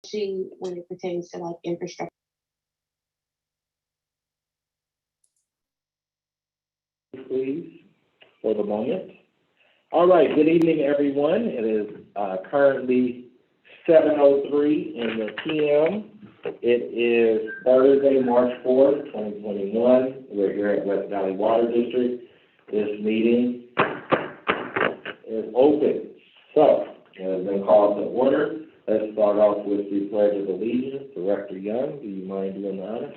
especially when it pertains to like infrastructure. Please, for the moment. All right, good evening, everyone. It is currently 7:03 in the p.m. It is Thursday, March 4th, 2021. We're here at West Valley Water District. This meeting is open. So, it has been called to order. Let's start off with the Pledge of Allegiance. Director Young, do you mind doing the honors?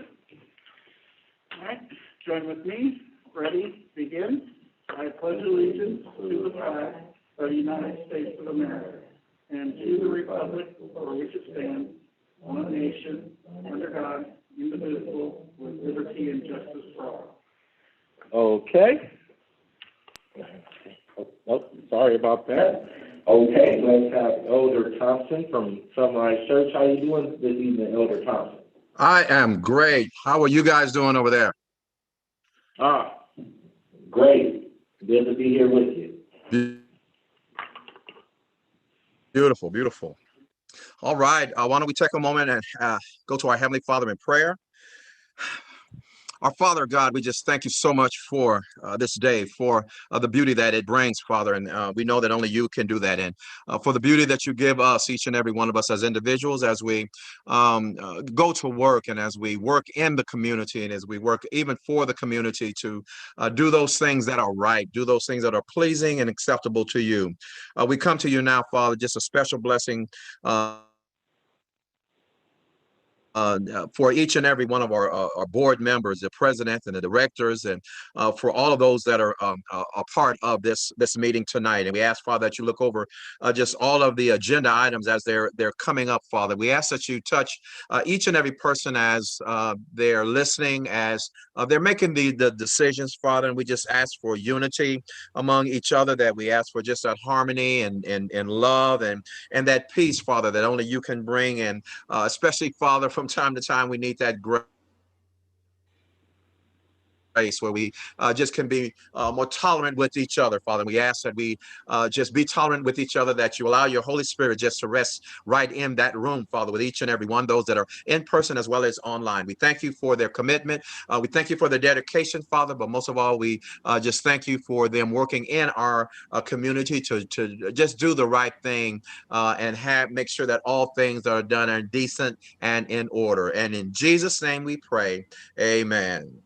All right, join with me. Ready, begin. I pledge allegiance to the flag of the United States of America and to the republic for which it stands, one nation, under God, indivisible, with liberty and justice for all. Okay. Oh, sorry about that. Okay, let's have Elder Thompson from Sunrise Church. How you doing this evening, Elder Thompson? I am great. How are you guys doing over there? Great. Good to be here with you. Beautiful, beautiful. All right. Why don't we take a moment and go to our Heavenly Father in prayer? Our Father God, we just thank you so much for this day, for the beauty that it brings, Father. And we know that only you can do that. And for the beauty that you give us, each and every one of us as individuals, as we go to work and as we work in the community and as we work even for the community to do those things that are right, do those things that are pleasing and acceptable to you. We come to you now, Father, just a special blessing for each and every one of our board members, the president and the directors, and for all of those that are a part of this meeting tonight. And we ask, Father, that you look over just all of the agenda items as they're coming up, Father. We ask that you touch each and every person as they're listening, as they're making the decisions, Father. And we just ask for unity among each other, that we ask for just that harmony and love and that peace, Father, that only you can bring. And especially, Father, from time to time, we need that grace where we just can be more tolerant with each other, Father. And we ask that we just be tolerant with each other, that you allow your Holy Spirit just to rest right in that room, Father, with each and every one, those that are in person as well as online. We thank you for their commitment. We thank you for their dedication, Father, but most of all, we just thank you for them working in our community to just do the right thing and make sure that all things are done are decent and in order. And in Jesus' name we pray, amen.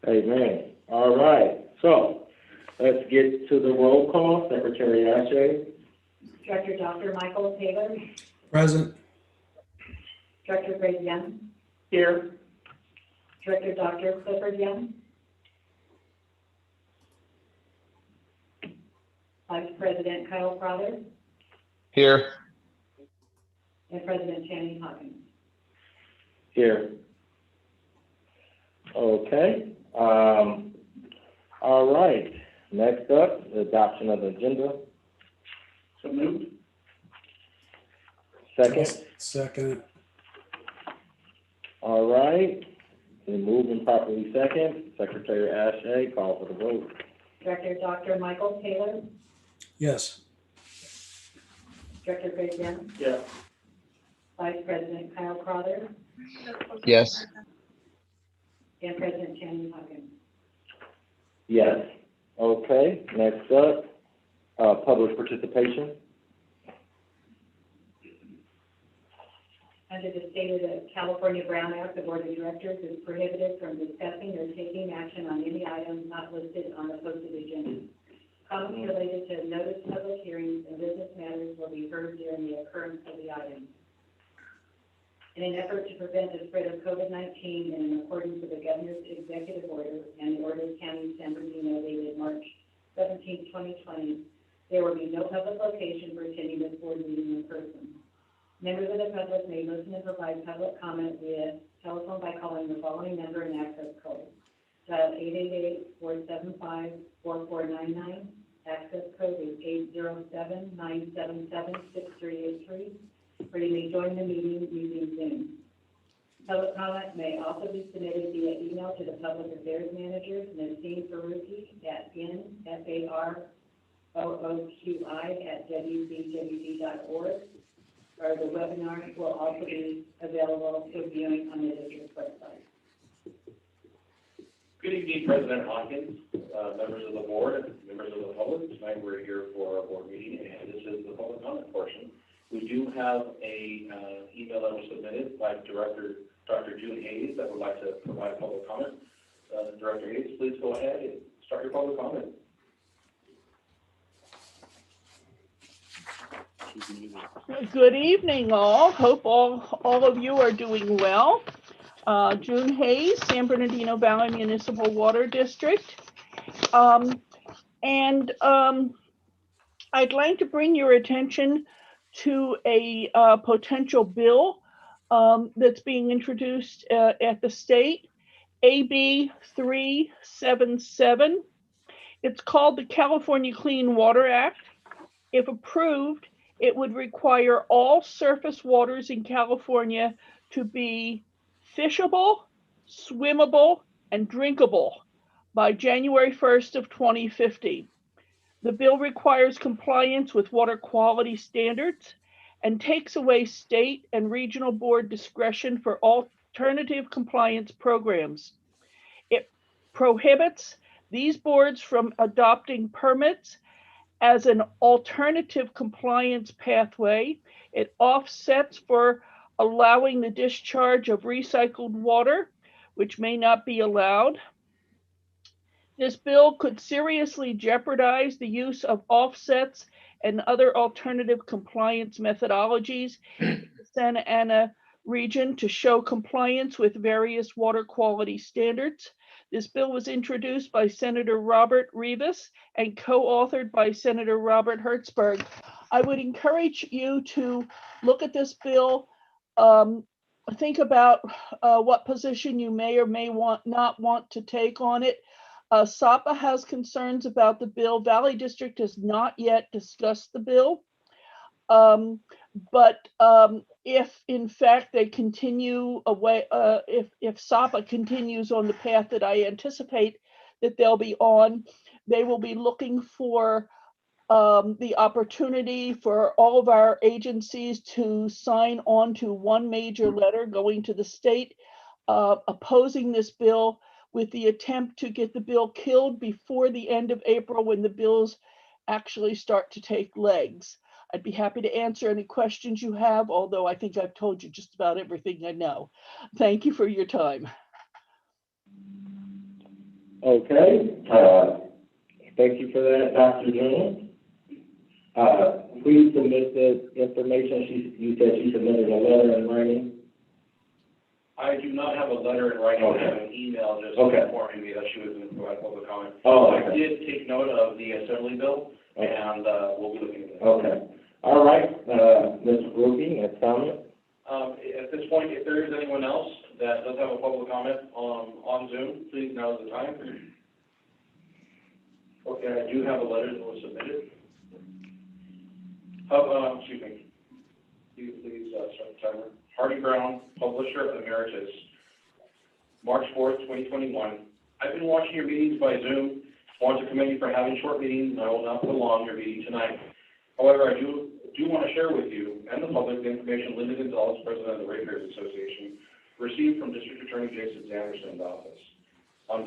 Amen. All right. So let's get to the roll call. Secretary Ashe. Director Dr. Michael Taylor. Present. Director Greg Young. Here. Director Dr. Clifford Young. Vice President Kyle Crowther. Here. And President Channing Hawkins. Here. Okay. All right. Next up, the adoption of the agenda. So moved. Second. Second. All right. Been moved and properly second. Secretary Ashe, call for the vote. Director Dr. Michael Taylor. Yes. Director Greg Young. Yes. Vice President Kyle Crowther. Yes. And President Channing Hawkins. Yes. Okay. Next up, public participation. Under the state of the California Brown Act, the Board of Directors is prohibited from discussing or taking action on any items not listed on the posted agenda. Comments related to notice of public hearings and business matters will be heard during the occurrence of the item. In an effort to prevent the spread of COVID-19 and in accordance with the Governor's Executive Order and the Order of County San Bernardino dated March 17, 2020, there will be no public location for attending this board meeting in person. Members of the public may listen and provide public comment via telephone by calling the following number and access code. Dial 888-475-4499. Access code is 807-977-6383. Or you may join the meeting using Zoom. Public comment may also be submitted via email to the Public Affairs Manager, Naseem Faruqi, at nfar ooqi@wbwd.org, or the webinar will also be available for viewing on the district website. Good evening, President Hawkins, members of the board, members of the public. Tonight we're here for our board meeting, and this is the public comment portion. We do have a email that was submitted by Dr. June Hayes that would like to provide public comment. Director Hayes, please go ahead and start your public comment. Good evening, all. Hope all of you are doing well. June Hayes, San Bernardino Valley Municipal Water District. I'd like to bring your attention to a potential bill that's being introduced at the state, AB 377. It's called the California Clean Water Act. If approved, it would require all surface waters in California to be fishable, swimmable, and drinkable by January 1st of 2050. The bill requires compliance with water quality standards and takes away state and regional board discretion for alternative compliance programs. It prohibits these boards from adopting permits as an alternative compliance pathway. It offsets for allowing the discharge of recycled water, which may not be allowed. This bill could seriously jeopardize the use of offsets and other alternative compliance methodologies in the Santa Ana region to show compliance with various water quality standards. This bill was introduced by Senator Robert Rivas and co-authored by Senator Robert Hertzberg. I would encourage you to look at this bill, think about what position you may or may not want to take on it. SAPA has concerns about the bill. Valley District has not yet discussed the bill. But if in fact they continue away, if SAPA continues on the path that I anticipate that they'll be on, they will be looking for the opportunity for all of our agencies to sign on to one major letter going to the state opposing this bill, with the attempt to get the bill killed before the end of April when the bills actually start to take legs. I'd be happy to answer any questions you have, although I think I've told you just about everything I know. Thank you for your time. Okay, thank you for that, Dr. June. Please submit the information. You said she submitted a letter in writing. I do not have a letter in writing. I have an email just informing me that she was going to provide public comment. I did take note of the assembly bill, and we'll be looking at it. Okay. All right, Mr. Brooking, a comment? At this point, if there is anyone else that does have a public comment on Zoom, please now is the time. Okay, I do have a letter that was submitted. Excuse me. Please start the timer. Hardy Brown, Publisher Emeritus, March 4th, 2021. I've been watching your meetings by Zoom. I want to commend you for having short meetings, and I will not prolong your meeting tonight. However, I do want to share with you and the public the information Linda Gonzalez, President of the Ratepayers Association, received from District Attorney Jason Sanderson's office on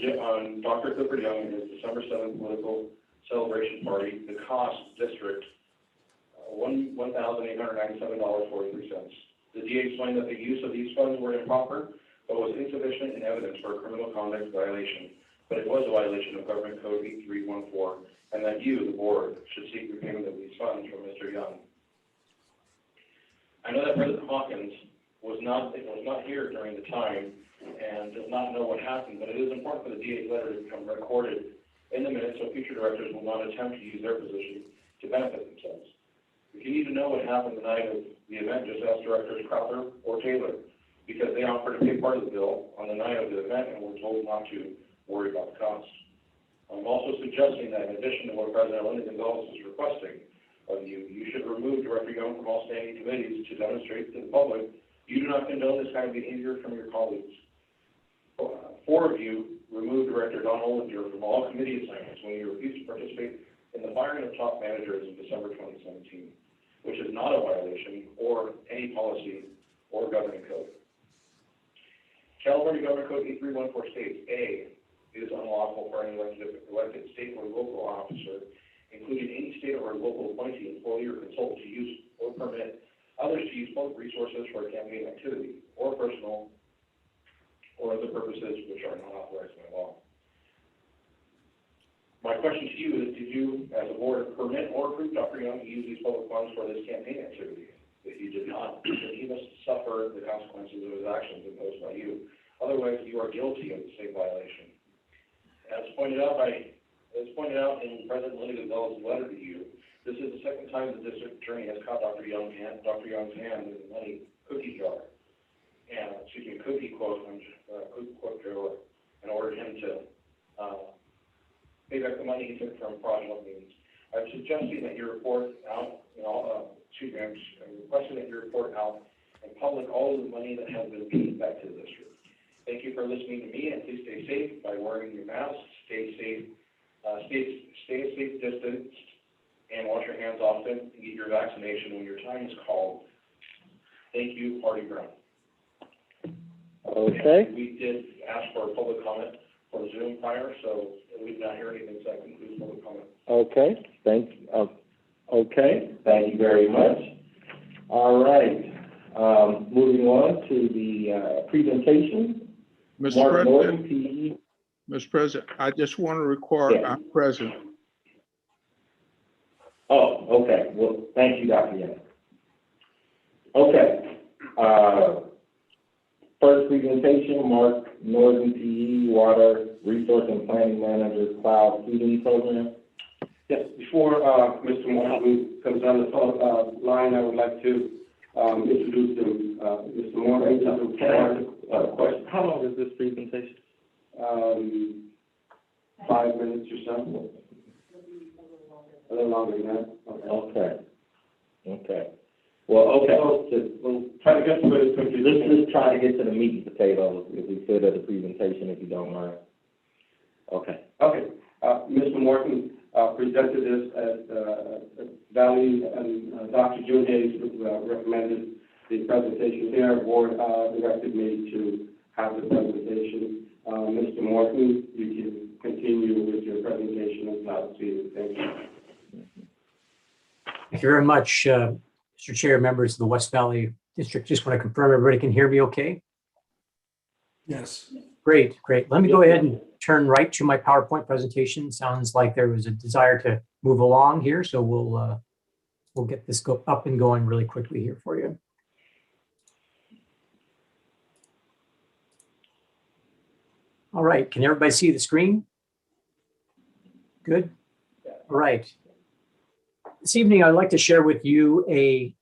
Dr. Clifford Young and his December 7th political celebration party. The cost district $1,897.43. The DA explained that the use of these funds were improper, but was insufficient in evidence for a criminal conduct violation. But it was a violation of Government Code 8314, and that you, the board, should seek repayment of these funds from Mr. Young. I know that President Hawkins was not here during the time and does not know what happened, but it is important for the DA's letter to become recorded in the minutes so future directors will not attempt to use their position to benefit themselves. If you need to know what happened the night of the event, just ask Directors Crowther or Taylor, because they offered to pay part of the bill on the night of the event and were told not to worry about the cost. I'm also suggesting that in addition to what President Linda Gonzalez is requesting of you, you should remove Director Young from all standing committees to demonstrate to the public you do not condone this kind of behavior from your colleagues. 4 of you removed Director Don Olinger from all committee assignments when he refused to participate and the firing of top managers in December 2017, which is not a violation or any policy or governing code. California Governing Code 8314 states, A, it is unlawful for any elected state or local officer, including any state or local appointee, employee, or consultant, to use or permit others to use public resources for campaign activity or personal or other purposes which are not authorized by law. My question to you is, did you, as a board, permit or approve Dr. Young to use these public funds for this campaign activity? If you did not, then he must suffer the consequences of his actions imposed by you. Otherwise, you are guilty of the same violation. As pointed out in President Linda Gonzalez's letter to you, this is the second time the district attorney has caught Dr. Young's hand in the money cookie jar, cookie quote jar, and ordered him to pay back the money he took from fraudulent means. I'm suggesting that your report out, I'm requesting that your report out and public all of the money that has been paid back to the district. Thank you for listening to me, and please stay safe by wearing your mask, stay safe, stay a safe distance, and wash your hands often, and get your vaccination when your time is called. Thank you, Marty Brown. Okay. And we did ask for a public comment for Zoom prior, so we did not hear anything, so that concludes public comment. Okay, thank you very much. All right, moving on to the presentation. Mr. Mark Norton, President, PE. Mr. President, I just want to record Yes. I'm present. Oh, okay, well, thank you, Dr. Young. Okay, first presentation, Mark Norton, PE, Water Resource and Planning Manager, Cloud Seeding Program. Yes, before Mr. Morton comes on the line, I would like to introduce him. Mr. Morton, Can I ask a question? How long is this presentation? 5 minutes or so. A little longer than that. Okay. Well, okay. We'll try to get to it as quickly. Let's just try to get to the meat and potatoes, if we could, of the presentation, if you don't mind. Okay. Okay. Mr. Morton presented this at Valley, and Dr. June Hayes recommended the presentation here. Board directed me to have the presentation. Mr. Morton, you can continue with your presentation on cloud seeding. Thank you. Thank you very much, Mr. Chair, members of the West Valley District. Just want to confirm everybody can hear me okay? Yes. Great. Let me go ahead and turn right to my PowerPoint presentation. Sounds like there was a desire to move along here, so we'll get this up and going really quickly here for you. All right, can everybody see the screen? Good. All right. This evening, I'd like to share with you a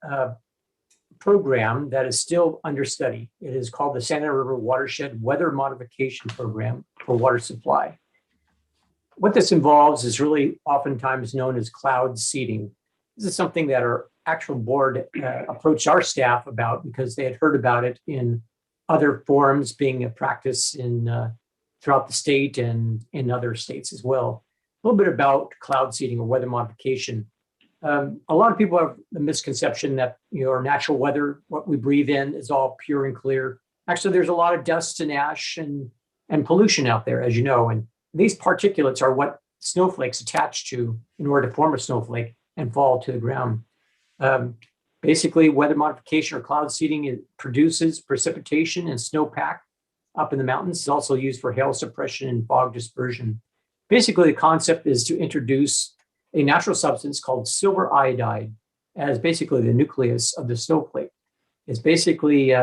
program that is still under study. It is called the Santa River Watershed Weather Modification Program for Water Supply. What this involves is really oftentimes known as cloud seeding. This is something that our actual board approached our staff about because they had heard about it in other forums being a practice in throughout the state and in other states as well. A little bit about cloud seeding or weather modification. A lot of people have the misconception that our natural weather, what we breathe in, is all pure and clear. Actually, there's a lot of dust and ash and pollution out there, as you know, and these particulates are what snowflakes attach to in order to form a snowflake and fall to the ground. Basically, weather modification or cloud seeding, it produces precipitation and snowpack up in the mountains. It's also used for hail suppression and fog dispersion. Basically, the concept is to introduce a natural substance called silver iodide as basically the nucleus of the snowflake. It's basically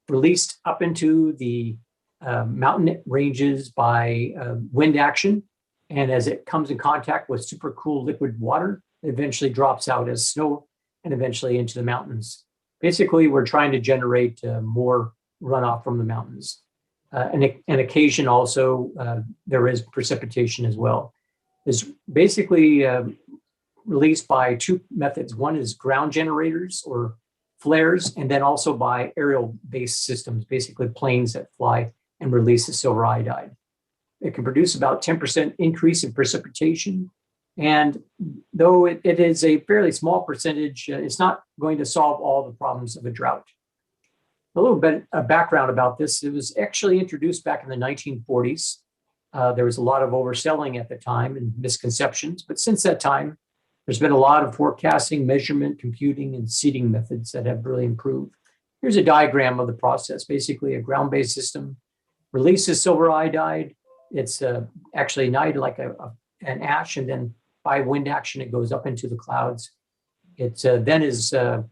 released up into the mountain ranges by wind action. And as it comes in contact with super cool liquid water, it eventually drops out as snow and eventually into the mountains. Basically, we're trying to generate more runoff from the mountains. And occasion also, there is precipitation as well. Is basically released by two methods. One is ground generators or flares, and then also by aerial-based systems, basically planes that fly and release the silver iodide. It can produce about 10% increase in precipitation And though it is a fairly small percentage, it's not going to solve all the problems of a drought. A little bit of background about this. It was actually introduced back in the 1940s. There was a lot of overselling at the time and misconceptions, but since that time, there's been a lot of forecasting, measurement, computing, and seeding methods that have really improved. Here's a diagram of the process. Basically, a ground-based system releases silver iodide. It's actually ignited like an ash, and then by wind action, it goes up into the clouds. It then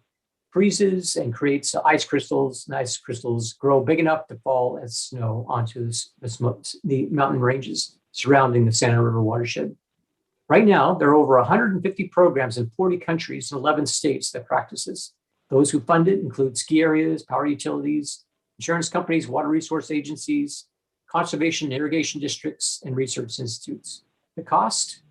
freezes and creates ice crystals, and ice crystals grow big enough to fall as snow onto the mountain ranges surrounding the Santa River watershed. Right now, there are over 150 programs in 40 countries and 11 states that practice this. Those who fund it include ski areas, power utilities, insurance companies, water resource agencies, conservation and irrigation districts, and research institutes. The cost,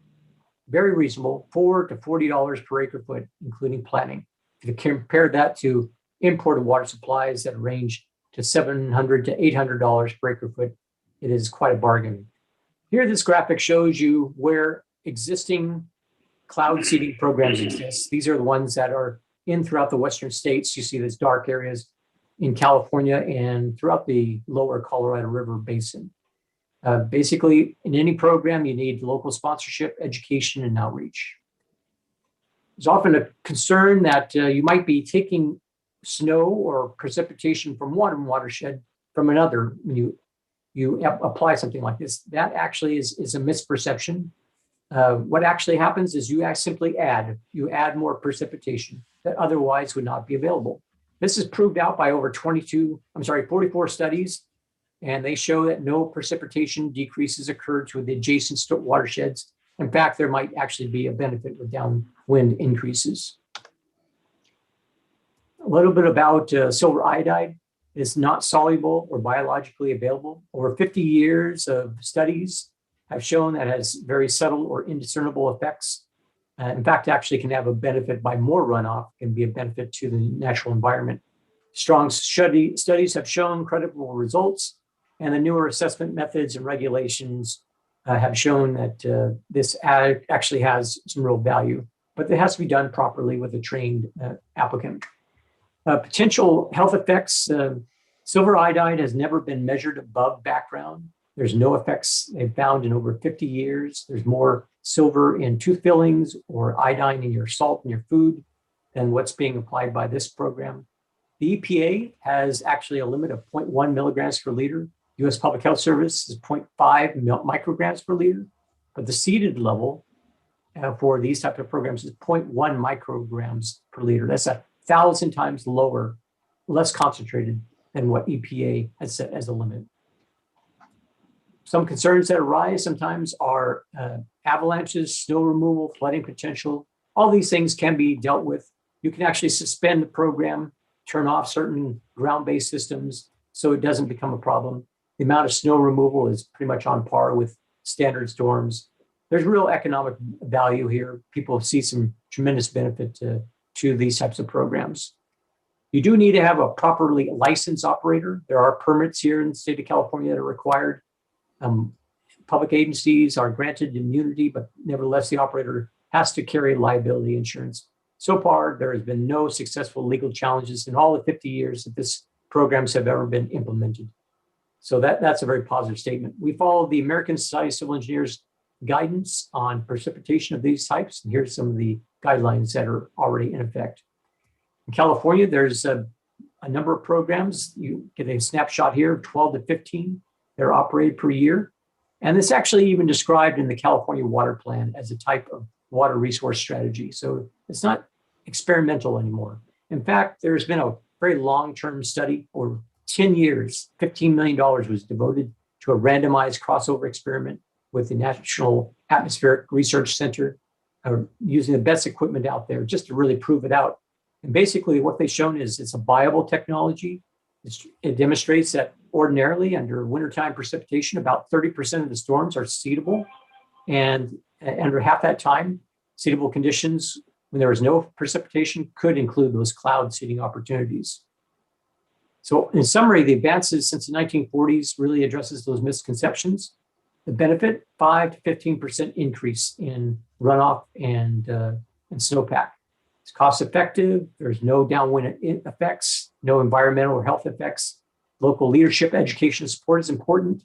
very reasonable, $4 to $40 per acre foot, including planting. If you compare that to imported water supplies that range to $700 to $800 per acre foot, it is quite a bargain. Here, this graphic shows you where existing cloud seeding programs exist. These are the ones that are in throughout the western states. You see these dark areas in California and throughout the lower Colorado River Basin. Basically, in any program, you need local sponsorship, education, and outreach. There's often a concern that you might be taking snow or precipitation from one watershed from another when you apply something like this. That actually is a misperception. What actually happens is you simply add more precipitation that otherwise would not be available. This is proved out by over 44 studies, and they show that no precipitation decreases occur to the adjacent watersheds. In fact, there might actually be a benefit with downwind increases. A little bit about silver iodide. It's not soluble or biologically available. Over 50 years of studies have shown that it has very subtle or indiscernible effects. In fact, actually can have a benefit by more runoff, can be a benefit to the natural environment. Strong studies have shown credible results, and the newer assessment methods and regulations have shown that this actually has some real value, but it has to be done properly with a trained applicant. Potential health effects, silver iodide has never been measured above background. There's no effects they've found in over 50 years. There's more silver in tooth fillings or iodine in your salt in your food than what's being applied by this program. The EPA has actually a limit of 0.1 milligrams per liter. U.S. Public Health Service is 0.5 micrograms per liter, but the seeded level for these types of programs is 0.1 micrograms per liter. That's 1,000 times lower, less concentrated than what EPA has set as a limit. Some concerns that arise sometimes are avalanches, snow removal, flooding potential. All these things can be dealt with. You can actually suspend the program, turn off certain ground-based systems so it doesn't become a problem. The amount of snow removal is pretty much on par with standard storms. There's real economic value here. People see some tremendous benefit to these types of programs. You do need to have a properly licensed operator. There are permits here in the state of California that are required. Public agencies are granted immunity, but nevertheless, the operator has to carry liability insurance. So far, there has been no successful legal challenges in all the 50 years that this programs have ever been implemented. So that's a very positive statement. We follow the American Society of Civil Engineers guidance on precipitation of these types. And here's some of the guidelines that are already in effect. In California, there's a number of programs. You get a snapshot here, 12 to 15. They're operated per year. And it's actually even described in the California Water Plan as a type of water resource strategy. So it's not experimental anymore. In fact, there's been a very long-term study over 10 years, $15 million was devoted to a randomized crossover experiment with the National Atmospheric Research Center, using the best equipment out there just to really prove it out. And basically what they've shown is it's a viable technology. It demonstrates that ordinarily under wintertime precipitation, about 30% of the storms are seedable. And under half that time, seedable conditions when there was no precipitation could include those cloud seeding opportunities. So in summary, the advances since the 1940s really addresses those misconceptions. The benefit, 5 to 15% increase in runoff and snowpack. It's cost effective. There's no downwind effects, no environmental or health effects. Local leadership, education, and support is important.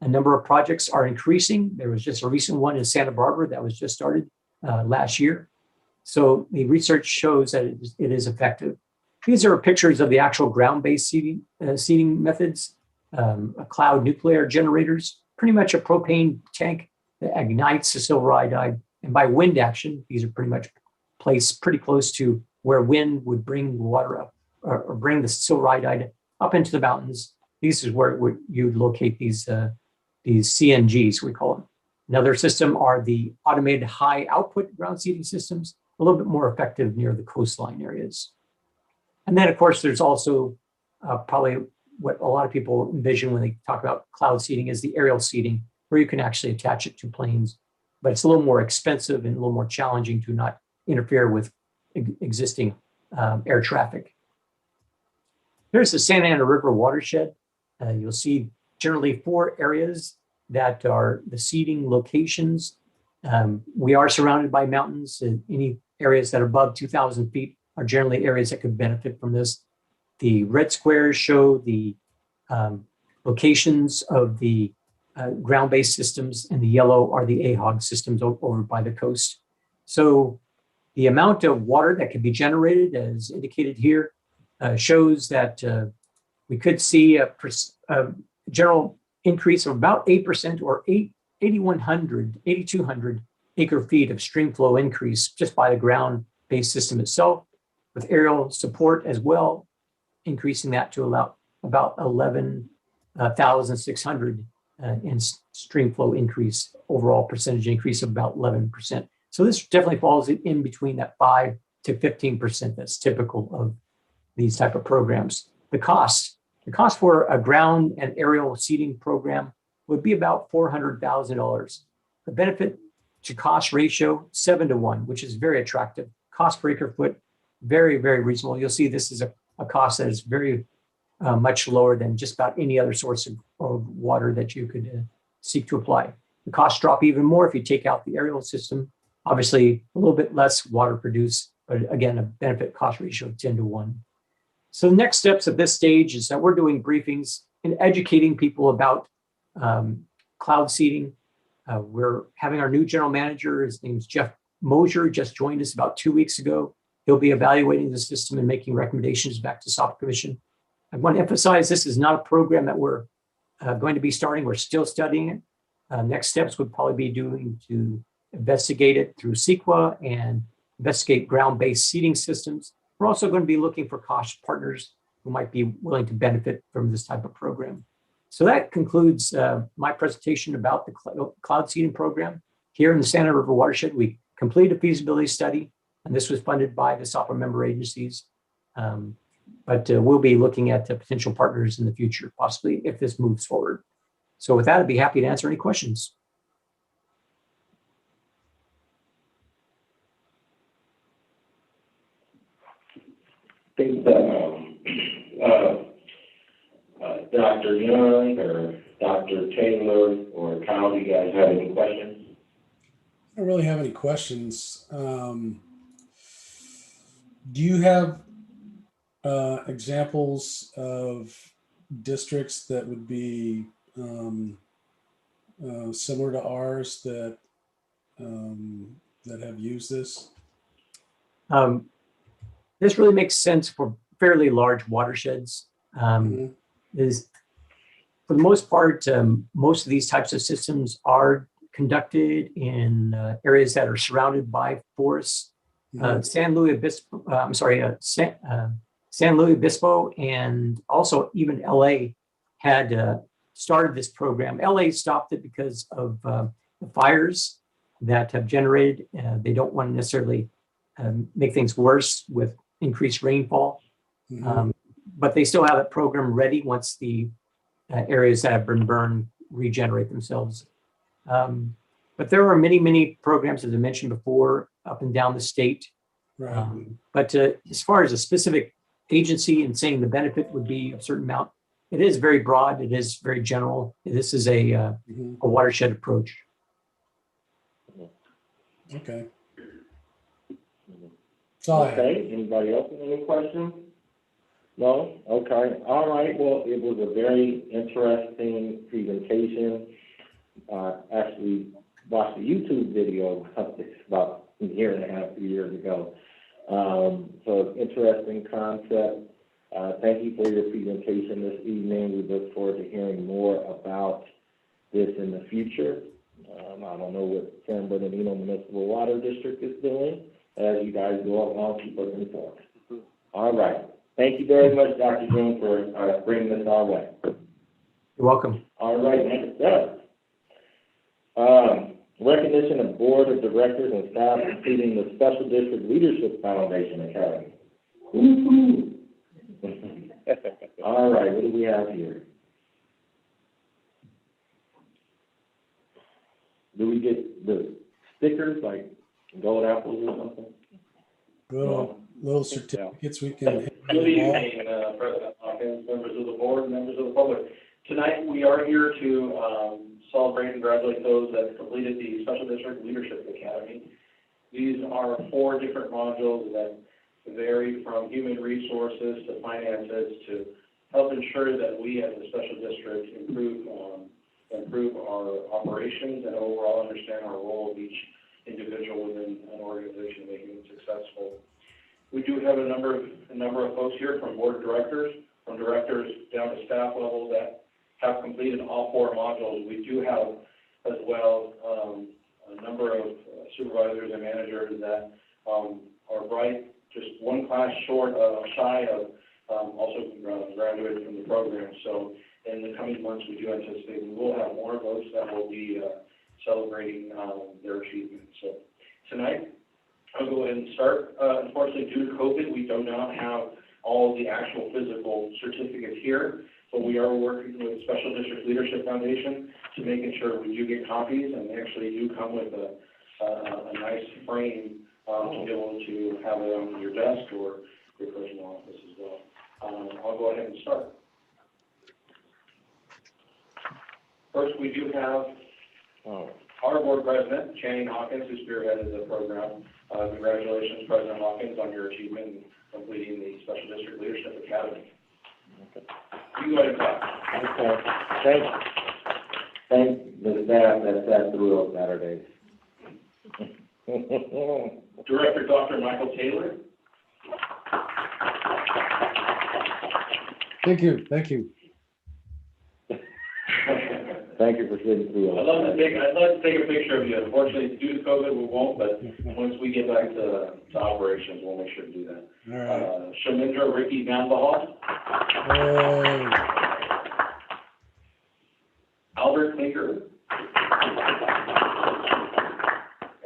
A number of projects are increasing. There was just a recent one in Santa Barbara that was just started last year. So the research shows that it is effective. These are pictures of the actual ground-based seeding methods, cloud nuclear generators, pretty much a propane tank that ignites the silver iodide. And by wind action, these are pretty much placed pretty close to where wind would bring water up or bring the silver iodide up into the mountains. This is where you'd locate these CNGs, we call them. Another system are the automated high output ground seeding systems, a little bit more effective near the coastline areas. And then, of course, there's also probably what a lot of people envision when they talk about cloud seeding is the aerial seeding, where you can actually attach it to planes, but it's a little more expensive and a little more challenging to not interfere with existing air traffic. Here's the Santa Ana River watershed. You'll see generally 4 areas that are the seeding locations. We are surrounded by mountains, and any areas that are above 2,000 feet are generally areas that could benefit from this. The red squares show the locations of the ground-based systems, and the yellow are the AHOG systems over by the coast. So the amount of water that can be generated, as indicated here, shows that we could see a general increase of about 8% or 8,200 acre feet of stream flow increase just by the ground-based system itself, with aerial support as well, increasing that to about 11,600 in stream flow increase, overall percentage increase of about 11%. So this definitely falls in between that 5 to 15% that's typical of these type of programs. The cost for a ground and aerial seeding program would be about $400,000. The benefit to cost ratio, 7 to 1, which is very attractive. Cost per acre foot, very, very reasonable. You'll see this is a cost that is very much lower than just about any other source of water that you could seek to apply. The costs drop even more if you take out the aerial system. Obviously, a little bit less water produced, but again, a benefit cost ratio of 10 to 1. So the next steps at this stage is that we're doing briefings and educating people about cloud seeding. We're having our new general manager, his name's Jeff Mosier, just joined us about 2 weeks ago. He'll be evaluating the system and making recommendations back to SOP Commission. I want to emphasize this is not a program that we're going to be starting. We're still studying it. Next steps would probably be doing to investigate it through CEQA and investigate ground-based seeding systems. We're also going to be looking for cost partners who might be willing to benefit from this type of program. So that concludes my presentation about the cloud seeding program. Here in the Santa River watershed, we completed a feasibility study, and this was funded by the SOPA member agencies. But we'll be looking at potential partners in the future, possibly if this moves forward. So with that, I'd be happy to answer any questions. I think that Dr. Young or Dr. Taylor or Kyle, do you guys have any questions? I don't really have any questions. Do you have examples of districts that would be similar to ours that that have used this? This really makes sense for fairly large watersheds. Is for the most part, most of these types of systems are conducted in areas that are surrounded by forests. San Luis Obispo, and also even LA had started this program. LA stopped it because of the fires that have generated. They don't want to necessarily make things worse with increased rainfall. But they still have that program ready once the areas that have been burned regenerate themselves. But there are many, many programs, as I mentioned before, up and down the state. Right. But as far as a specific agency and saying the benefit would be a certain amount, it is very broad. It is very general. This is a watershed approach. Okay. That's all I have. Okay, anybody else have any questions? No? Okay, all right, well, it was a very interesting presentation. Actually watched a YouTube video of this about a year and a half, 2 years ago. So interesting concept. Thank you for your presentation this evening. We look forward to hearing more about this in the future. I don't know what San Bernardino Municipal Water District is doing. As you guys go along, keep us informed. All right. Thank you very much, Dr. June, for bringing this our way. You're welcome. All right, next up. Recognition of Board of Directors and staff completing the Special District Leadership Foundation Academy. Woo-hoo. All right, what do we have here? Do we get the stickers like gold apples or something? Little certificates we can. Good evening, President Hawkins, members of the board, members of the public. Tonight, we are here to celebrate and congratulate those that completed the Special District Leadership Academy. These are 4 different modules that vary from human resources to finances to help ensure that we as a special district improve our operations and overall understand our role of each individual within an organization, making it successful. We do have a number of folks here from board of directors, from directors down to staff level that have completed all 4 modules. We do have as well a number of supervisors and managers that are right just one class shy of also graduated from the program. So in the coming months, we do anticipate we will have more folks that will be celebrating their achievements. So tonight, I'll go ahead and start. Unfortunately, due to COVID, we do not have all of the actual physical certificates here, but we are working with the Special District Leadership Foundation to making sure we do get copies, and they actually do come with a nice frame to be able to have it on your desk or your personal office as well. I'll go ahead and start. First, we do have our board president, Channing Hawkins, who spearheaded the program. Congratulations, President Hawkins, on your achievement in completing the Special District Leadership Academy. Okay. You go ahead and talk. Okay. Thank the staff that sat through those Saturdays. Director Dr. Michael Taylor. Thank you. Thank you. Thank you for sitting through. I'd love to take a picture of you. Unfortunately, due to COVID, we won't, but once we get back to operations, we'll make sure to do that. All right. Shamindra Ricky Nambahal. Albert Clinker.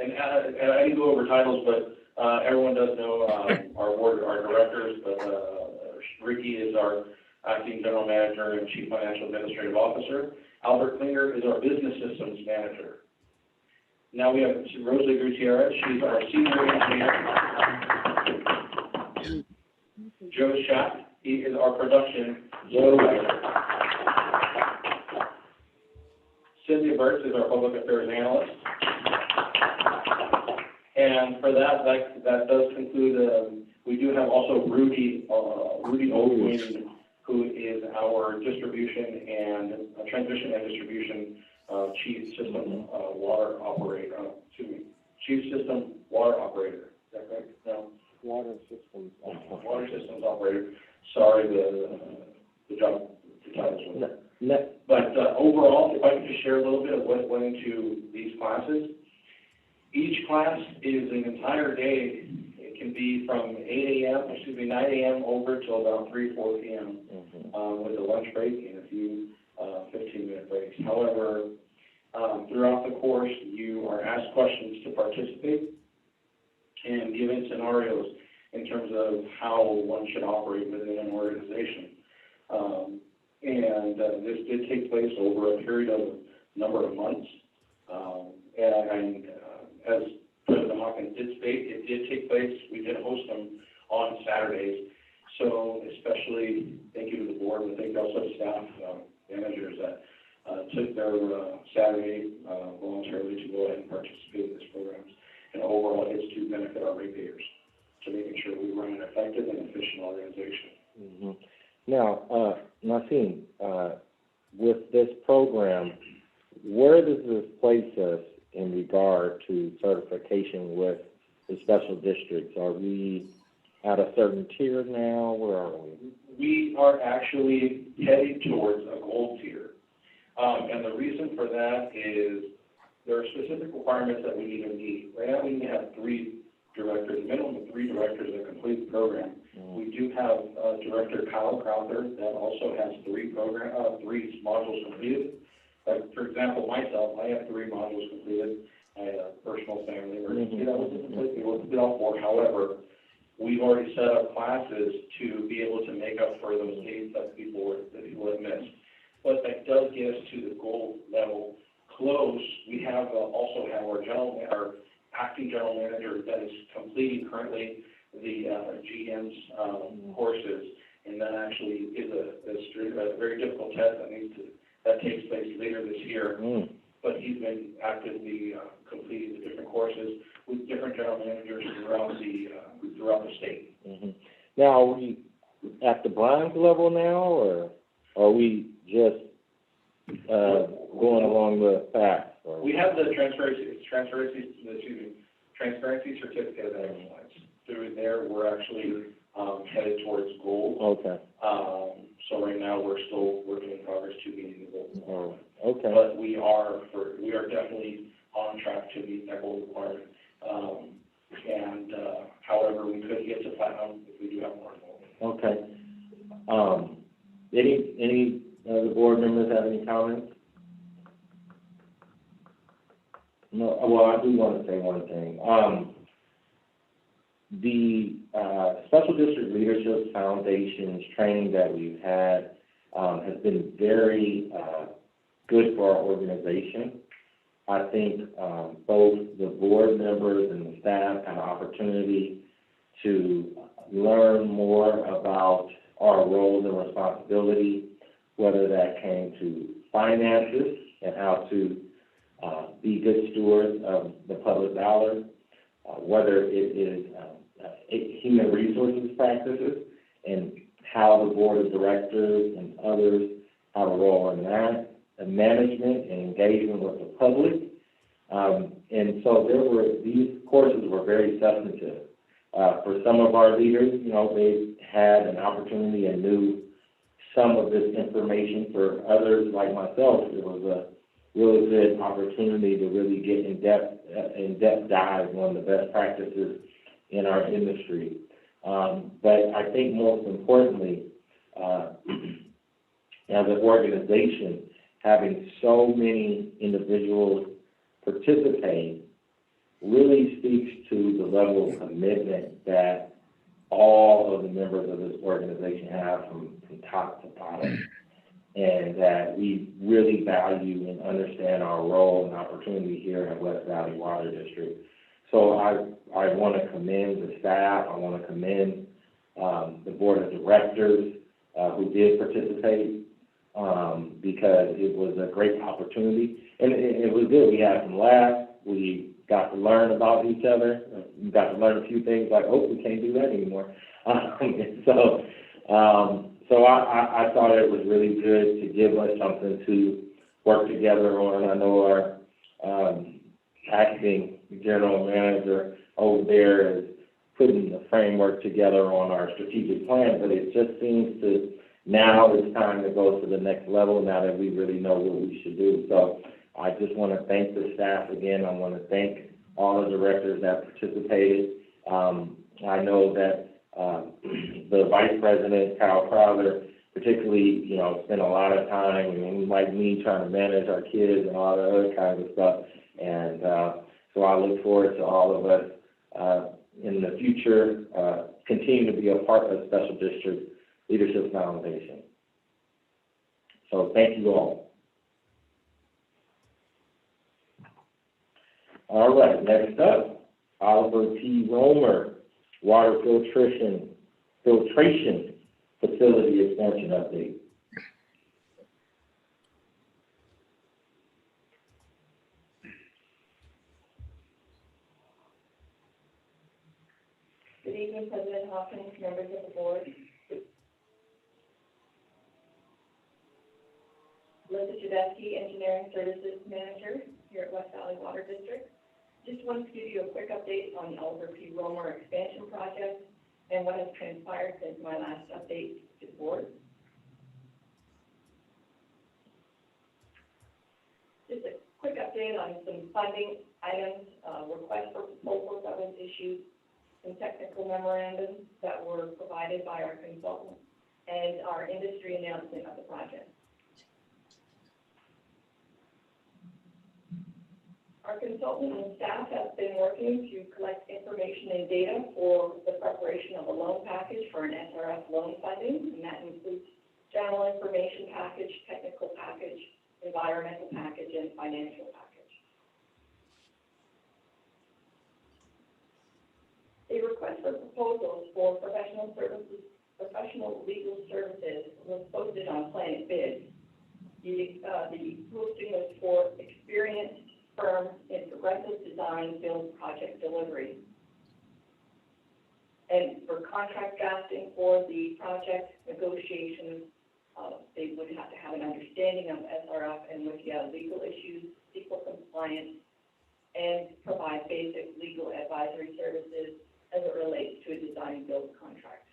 And I didn't go over titles, but everyone does know our directors, but Ricky is our acting general manager and chief financial administrative officer. Albert Klinger is our business systems manager. Now we have Rosalie Gutierrez. She's our senior engineer. Joe Schack, he is our production supervisor. Cynthia Burks is our public affairs analyst. And for that does conclude, we do have also Rudy Oldwin, who is our distribution and transmission and distribution chief system water operator. Chief system water operator. Is that correct? No. Water systems operator. Sorry, the job the titles were. No. But overall, if I could just share a little bit of what went into these classes. Each class is an entire day. It can be from 9 a.m. over till about 4 p.m. With a lunch break and a few 15-minute breaks. However, throughout the course, you are asked questions to participate and given scenarios in terms of how one should operate within an organization. This did take place over a period of a number of months. As President Hawkins did state, it did take place. We did host them on Saturdays. So especially thank you to the board board, and thank also the staff, managers that, took their, Saturday, voluntarily to go ahead and participate in this program. And overall, it's to benefit our ratepayers, to making sure we run an effective and efficient organization. Mm-hmm. Now, Nasim, with this program, where does this place us in regard to certification with the special districts? Are we at a certain tier now? Where are we? We are actually heading towards a gold tier. And the reason for that is there are specific requirements that we need to meet. Right now, we need to have 3 directors, a minimum of 3 directors that complete the program. We do have Director Kyle Crowther that also has 3 modules completed. Like, for example, myself, I have 3 modules completed. I had a personal family emergency that wasn't completely able to get off board. However, we've already set up classes to be able to make up for those dates that people have missed. But that does get us to the gold level close. We have also have our acting general manager that is completing currently the GM's courses, and that actually is a very difficult test that takes place later this year. But he's been actively completing the different courses with different general managers throughout the state. Mm-hmm. Now, are we at the bronze level now, or are we just going along the path? We have the transparency certificate of excellence. Through there, we're actually headed towards gold. Okay. So right now, we're still working in progress to meeting the gold. Okay. But we are definitely on track to meet that gold requirement. However, we could get to platinum if we do have more gold. Okay. Any other board members have any comments? No. Well, I do want to say one thing. The Special District Leadership Foundation's training that we've had has been very good for our organization. I think both the board members and the staff had an opportunity to learn more about our roles and responsibility, whether that came to finances and how to be good stewards of the public dollar, whether it is human resources practices and how the board of directors and others have a role in that, and management and engagement with the public. And so these courses were very substantive. For some of our leaders, they had an opportunity and knew some of this information. For others, like myself, it was a really good opportunity to really get in-depth dive on the best practices in our industry. But I think most importantly, as an organization, having so many individuals participate really speaks to the level of commitment that all of the members of this organization have from top to bottom, and that we really value and understand our role and opportunity here at West Valley Water District. So I want to commend the staff. I want to commend the board of directors who did participate because it was a great opportunity. And it was good. We had some laughs. We got to learn about each other. We got to learn a few things like, oh, we can't do that anymore. So I thought it was really good to give us something to work together on. I know our acting general manager over there is putting the framework together on our strategic plan, but it just seems to now it's time to go to the next level now that we really know what we should do. So I just want to thank the staff again. I want to thank all the directors that participated. I know that the Vice President, Kyle Crowther, particularly, spent a lot of time, like me, trying to manage our kids and all the other kinds of stuff. And so I look forward to all of us in the future continue to be a part of Special District Leadership Foundation. So thank you all. All right, next up, Oliver P. Romer, Water Filtration facility expansion update. Good evening, President Hawkins, members of the board. Linda Jadesky, Engineering Services Manager here at West Valley Water District. Just wanted to give you a quick update on the Oliver P. Romer expansion project and what has transpired since my last update to the board. Just a quick update on some funding items, request for proposals that was issued, some technical memorandums that were provided by our consultant, and our industry announcement of the project. Our consultant and staff have been working to collect information and data for the preparation of a loan package for an SRF loan funding, and that includes general information package, technical package, environmental package, and financial package. A request for proposals for professional legal services was posted on Planet Bid. The posting was for experienced firms in progressive design, build, project delivery. And for contract drafting for the project negotiations, they would have to have an understanding of SRF and look at legal issues, CEQA compliance, and provide basic legal advisory services as it relates to a design build contract.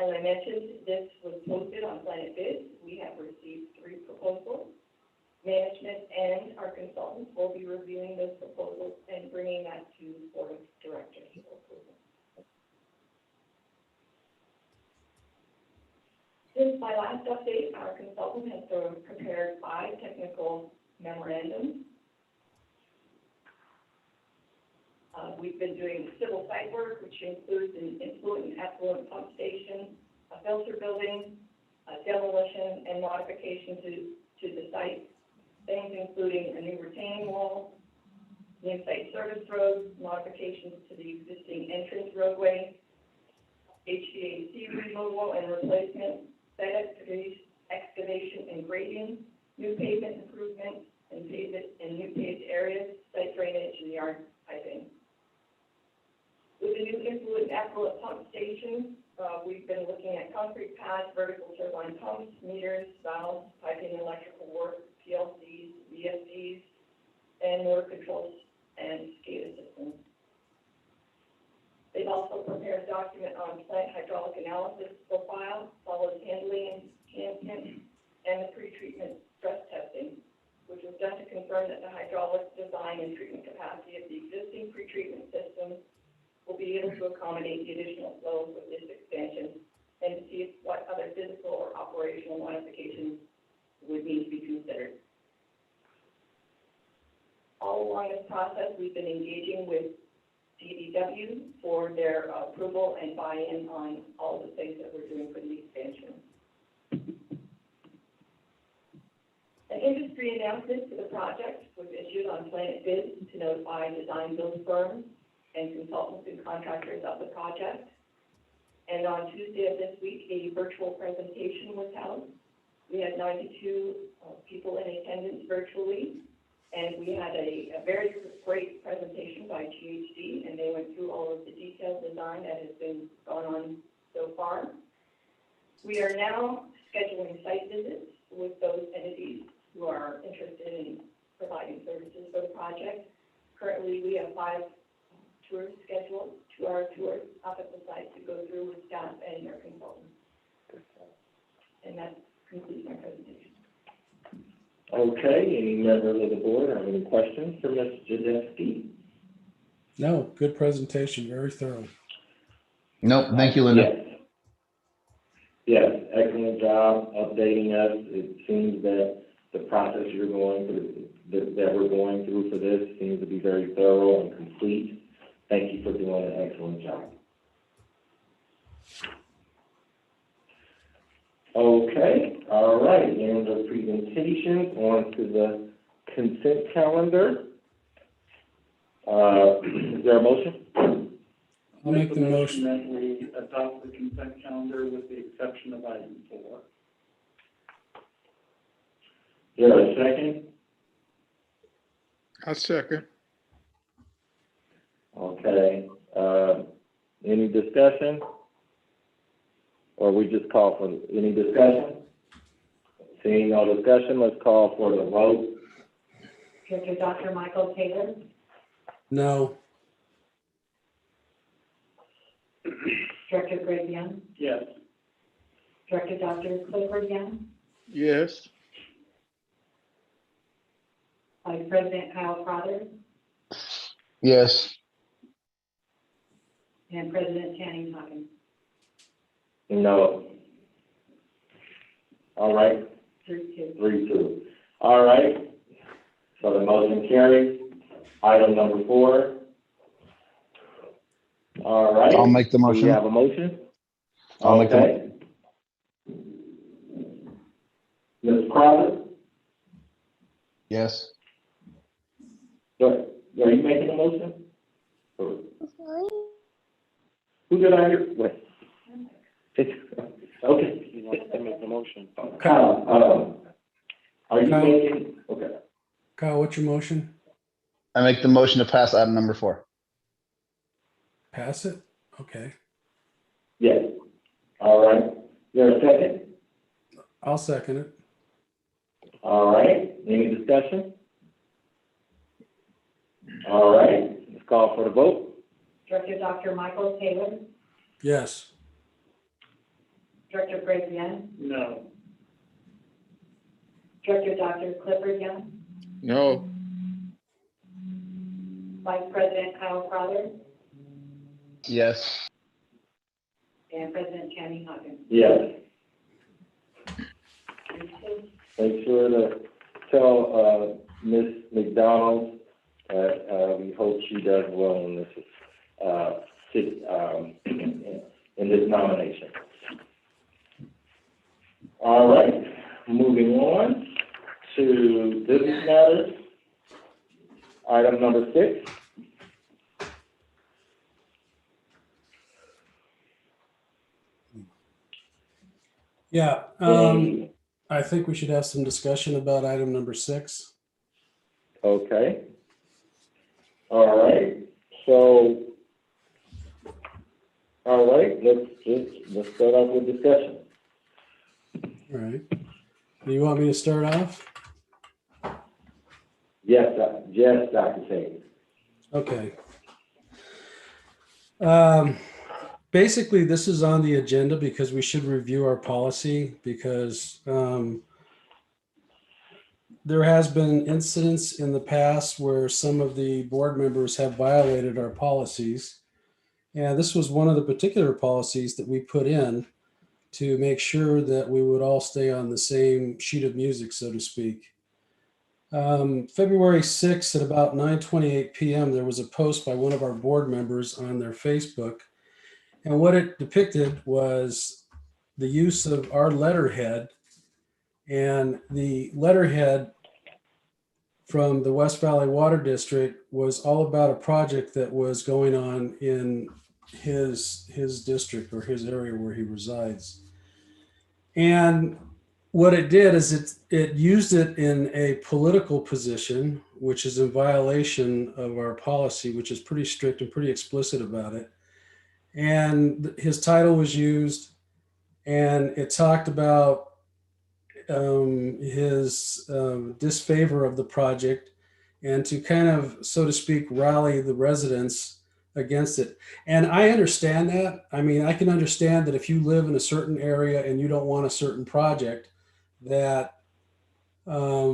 As I mentioned, this was posted on Planet Bid. We have received 3 proposals. Management and our consultants will be reviewing those proposals and bringing that to the Board of Directors for approval. Since my last update, our consultant has prepared 5 technical memorandums. We've been doing civil site work, which includes an influent and effluent pump station, a filter building, a demolition and modification to the site. Things including a new retaining wall, new site service roads, modifications to the existing entrance roadway, HVAC removal and replacement, site excavation and grading, new pavement improvements and new paved areas, site drainage and yard piping. With the new influent effluent pump station, we've been looking at concrete pads, vertical turbine pumps, meters, valves, piping, electrical work, PLCs, VFDs, and motor controls and SCADA systems. They've also prepared a document on plant hydraulic analysis profile, solids handling, and the pretreatment stress testing, which was done to confirm that the hydraulic design and treatment capacity of the existing pretreatment system will be able to accommodate the additional flows with this expansion, and to see what other physical or operational modifications would need to be considered. All along this process, we've been engaging with DDW for their approval and buy-in on all the things that we're doing for the expansion. An industry announcement for the project was issued on Planet Bid to notify design build firms and consultants and contractors of the project. And on Tuesday of this week, a virtual presentation was held. We had 92 people in attendance virtually, and we had a very great presentation by GHD, and they went through all of the detailed design that has been gone on so far. We are now scheduling site visits with those entities who are interested in providing services for the project. Currently, we have 5 tours scheduled, 2-hour tours up at the site to go through with staff and their consultants. And that concludes my presentation. Okay, any members of the board have any questions for Ms. Jadesky? No, good presentation, very thorough. Nope, thank you, Linda. Yes. Yes, excellent job updating us. It seems that the process you're going through, that we're going through for this seems to be very thorough and complete. Thank you for doing an excellent job. Okay, all right, end of presentations, on to the consent calendar. Is there a motion? I'll make the motion. That we adopt the consent calendar with the exception item 4. Is there a second? I second. Okay, any discussion? Or we just call for, any discussion? Seeing no discussion, let's call for the vote. Director Dr. Michael Taylor, No. Director Greg Young, Yes. Director Dr. Clifford Young, Yes. Vice President Kyle Crowder, Yes. and President Channing Hawkins. No. All right, 3-2. 3-2. All right, so the motion carries. Item number 4. All right. I'll make the Do motion. we have a motion? I'll make the Okay. Ms. Crowder, Yes. are you making a motion? Or- Who did I hear? Wait. Okay. He wants to make the motion. Kyle, are you Kyle. making, okay. Kyle, what's your motion? I make the motion to pass item number 4. Pass it? Okay. Yes. All right. There a second? I'll second it. All right. Any discussion? All right. Let's call for the vote. Director Dr. Michael Taylor, Yes. Director Greg Young, No. Director Dr. Clifford Young, No. Vice President Kyle Crowder, Yes. and President Channing Hawkins. Yes. 3-2. Make sure to tell, Ms. McDonald that, we hope she does well in this, in this nomination. All right, moving on to business matters. Item number 6. Yeah. I think we should have some discussion about item number 6. Okay. All right, so, all right, let's start off with discussion. All right. Do you want me to start off? Yes, Dr. Tate. Okay. Basically, this is on the agenda because we should review our policy because there has been incidents in the past where some of the board members have violated our policies. And this was one of the particular policies that we put in to make sure that we would all stay on the same sheet of music, so to speak. February 6th at about 9:28 p.m., there was a post by one of our board members on their Facebook. And what it depicted was the use of our letterhead, and the letterhead from the West Valley Water District was all about a project that was going on in his district or his area where he resides. And what it did is it used it in a political position, which is in violation of our policy, which is pretty strict and pretty explicit about it. And his title was used, and it talked about his disfavor of the project, and to kind of, so to speak, rally the residents against it. And I understand that. I mean, I can understand that if you live in a certain area and you don't want a certain project, that you're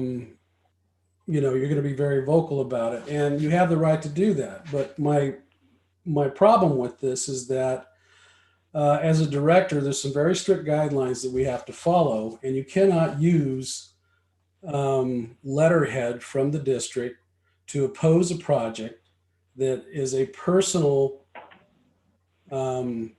going to be very vocal about it, and you have the right to do that. But my problem with this is that as a director, there's some very strict guidelines that we have to follow, and you cannot use letterhead from the district to oppose a project that is a personal, that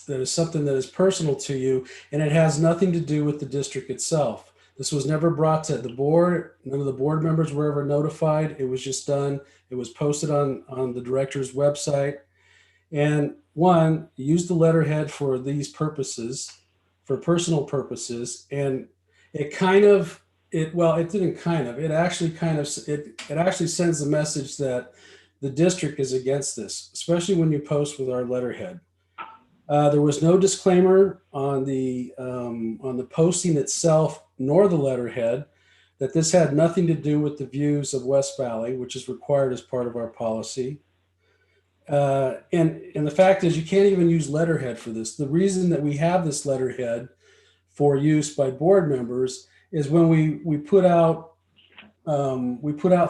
is something that is personal to you, and it has nothing to do with the district itself. This was never brought to the board. None of the board members were ever notified. It was just done. It was posted on the director's website. And one, use the letterhead for these purposes, for personal purposes. And it kind of, it actually sends the message that the district is against this, especially when you post with our letterhead. There was no disclaimer on the posting itself nor the letterhead that this had nothing to do with the views of West Valley, which is required as part of our policy. And the fact is, you can't even use letterhead for this. The reason that we have this letterhead for use by board members is when we put out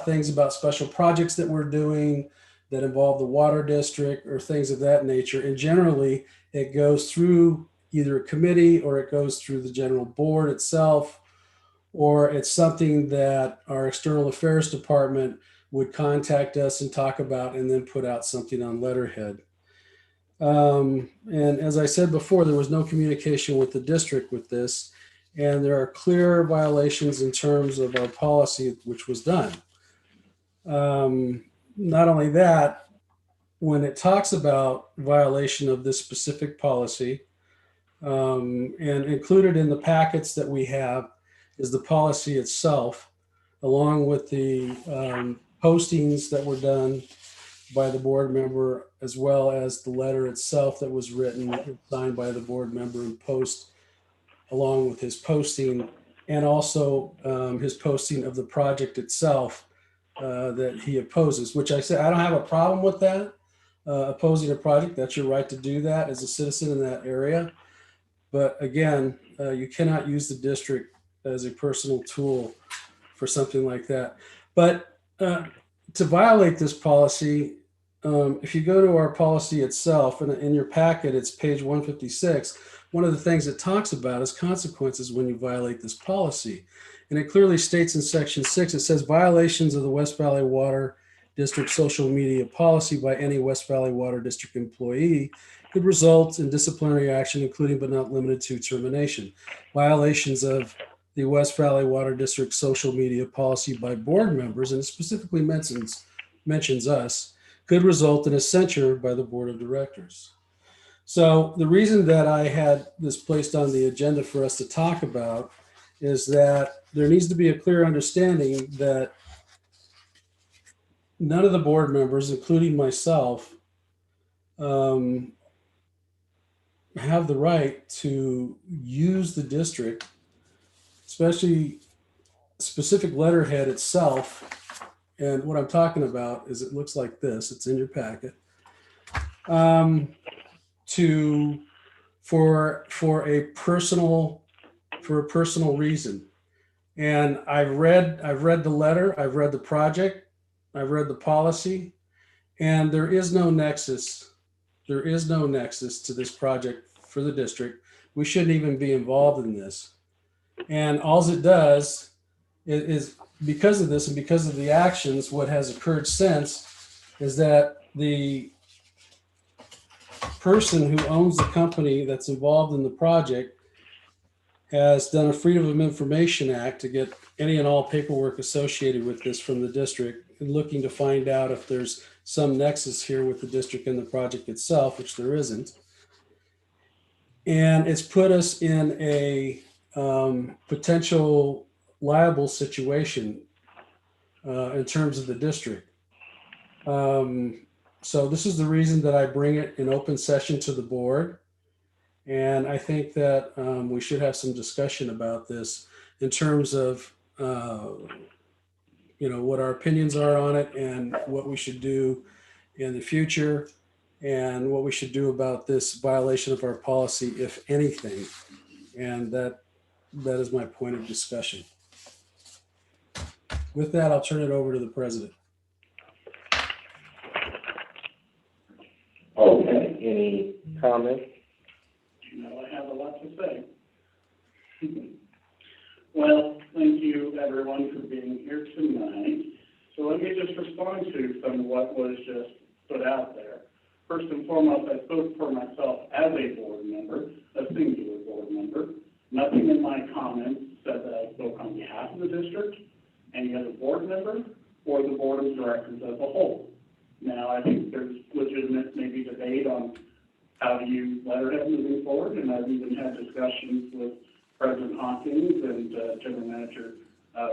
things about special projects that we're doing that involve the water district or things of that nature. And generally, it goes through either a committee or it goes through the general board itself, or it's something that our external affairs department would contact us and talk about and then put out something on letterhead. And as I said before, there was no communication with the district with this, and there are clear violations in terms of our policy, which was done. Not only that, when it talks about violation of this specific policy, and included in the packets that we have is the policy itself, along with the postings that were done by the board member, as well as the letter itself that was written and signed by the board member and post along with his posting, and also his posting of the project itself that he opposes, which I said, I don't have a problem with that. Opposing a project, that's your right to do that as a citizen in that area. But again, you cannot use the district as a personal tool for something like that. But to violate this policy, if you go to our policy itself, and in your packet, it's page 156, one of the things it talks about is consequences when you violate this policy. And it clearly states in section 6, it says violations of the West Valley Water District social media policy by any West Valley Water District employee could result in disciplinary action, including but not limited to termination. Violations of the West Valley Water District social media policy by board members, and it specifically mentions us, could result in a censure by the board of directors. So the reason that I had this placed on the agenda for us to talk about is that there needs to be a clear understanding that none of the board members, including myself, have the right to use the district, especially specific letterhead itself. And what I'm talking about is it looks like this, it's in your packet, for a personal reason. And I've read the letter, I've read the project, I've read the policy, and there is no nexus. There is no nexus to this project for the district. We shouldn't even be involved in this. And all it does is because of this and because of the actions, what has occurred since is that the person who owns the company that's involved in the project has done a Freedom of Information Act to get any and all paperwork associated with this from the district, and looking to find out if there's some nexus here with the district and the project itself, which there isn't. And it's put us in a potential liable situation in terms of the district. So this is the reason that I bring it in open session to the board. And I think that we should have some discussion about this in terms of, what our opinions are on it and what we should do in the future and what we should do about this violation of our policy, if anything. And that is my point of discussion. With that, I'll turn it over to the president. Okay, any comments? I have a lot to say. Well, thank you everyone for being here tonight. So let me just respond to some of what was just put out there. First and foremost, I spoke for myself as a board member, a singular board member. Nothing in my comments said that I spoke on behalf of the district, any other board member, or the board of directors as a whole. Now, I think there's legitimate maybe debate on and I've even had discussions with President Hawkins and General Manager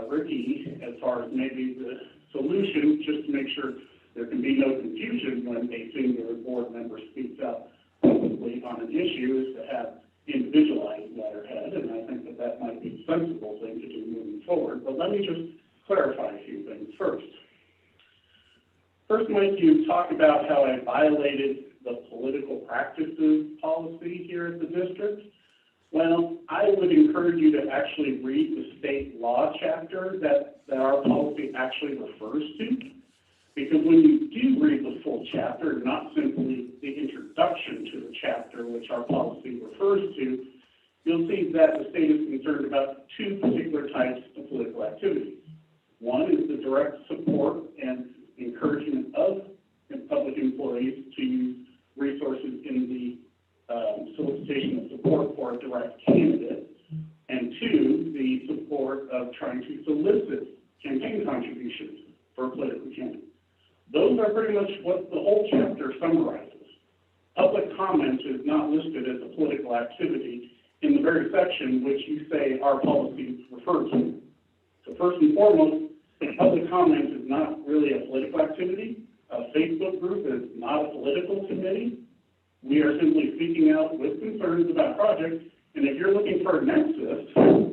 Ricky as far as maybe the solution, just to make sure there can be no confusion when a senior board member speaks out publicly on an issue, is to have individualized letterhead, and I think that that might be a sensible thing to do moving forward. But let me just clarify a few things first. First, Mike, you talked about how I violated the political practices policy here at the district. Well, I would encourage you to actually read the state law chapter that our policy actually refers to. Because when you do read the full chapter, not simply the introduction to the chapter which our policy refers to, you'll see that the state is concerned about two particular types of political activities. One is the direct support and encouragement of public employees to use resources in the solicitation of support for a direct candidate. And two, the support of trying to solicit campaign contributions for a political candidate. Those are pretty much what the whole chapter summarizes. Public comment is not listed as a political activity in the very section which you say our policy refers to. So first and foremost, public comment is not really a political activity. A Facebook group is not a political committee. We are simply speaking out with concerns about projects, and if you're looking for a nexus,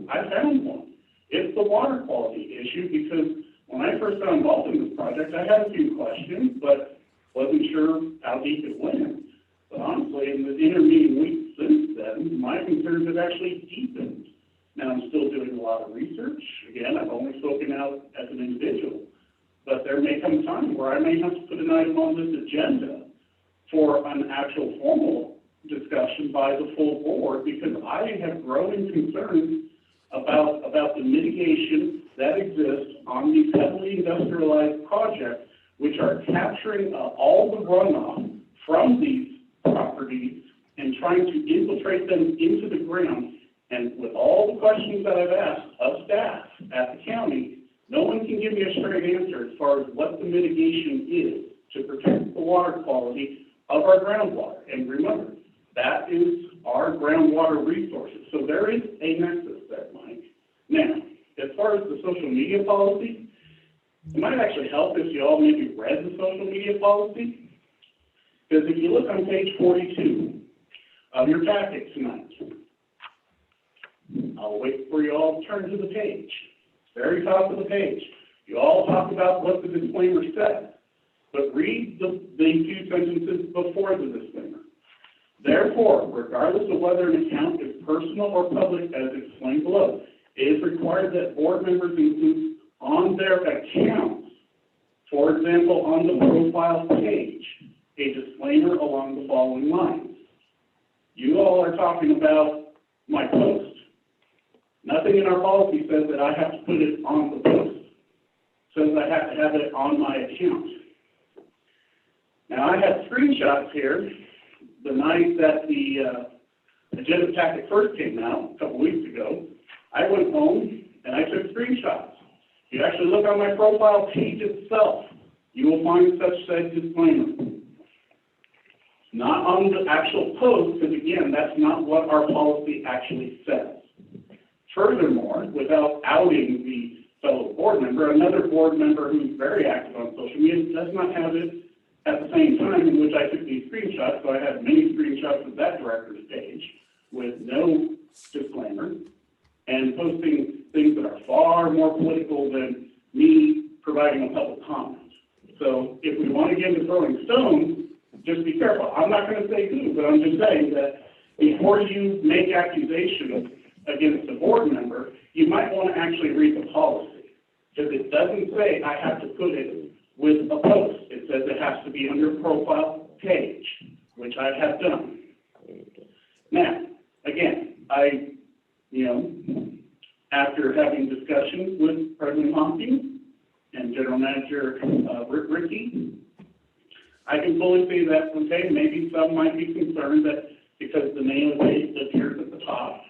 I found one. It's the water quality issue, because when I first got involved in this project, I had a few questions, but wasn't sure how deep it went. But honestly, in the intervening weeks since then, my concerns have actually deepened. Now, I'm still doing a lot of research. Again, I've only spoken out as an individual, but there may come a time where I may have to put an item on this agenda for an actual formal discussion by the full board, because I have growing concerns about the mitigation that exists on these heavily industrialized projects, which are capturing all the runoff from these properties and trying to infiltrate them into the ground. And with all the questions that I've asked of staff at the county, no one can give me a straight answer as far as what the mitigation is to protect the water quality of our groundwater. And remember, that is our groundwater resources. So there is a nexus there, Mike. Now, as far as the social media policy, it might actually help if you all maybe read the social media policy. Because if you look on page 42 of your packet tonight, I'll wait for you all to turn to the page. Very top of the page. You all talk about what the disclaimer said, but read the few sentences before the disclaimer. Therefore, regardless of whether an account is personal or public, as explained below, it is required that board members include on their accounts, for example, on the profile page, a disclaimer along the following lines. You all are talking about my post. Nothing in our policy says that I have to put it on the post. It says I have to have it on my account. Now, I have screenshots here. The night that the agenda packet first came out, a couple weeks ago, I went home and I took screenshots. If you actually look on my profile page itself, you will find such said disclaimer. Not on the actual post, because again, that's not what our policy actually says. Furthermore, without outing the fellow board member, another board member who's very active on social media does not have it at the same time in which I took these screenshots. So I have many screenshots of that director's page with no disclaimer and posting things that are far more political than me providing a public comment. So if we want to get into throwing stones, just be careful. I'm not going to say who, but I'm just saying that before you make accusations against a board member, you might want to actually read the policy, because it doesn't say I have to put it with a post. It says it has to be on your profile page, which I have done. Now, again, after having discussions with President Hopkins and General Manager Ricky, I can fully see that, okay, maybe some might be concerned that because the name of it appears at the top,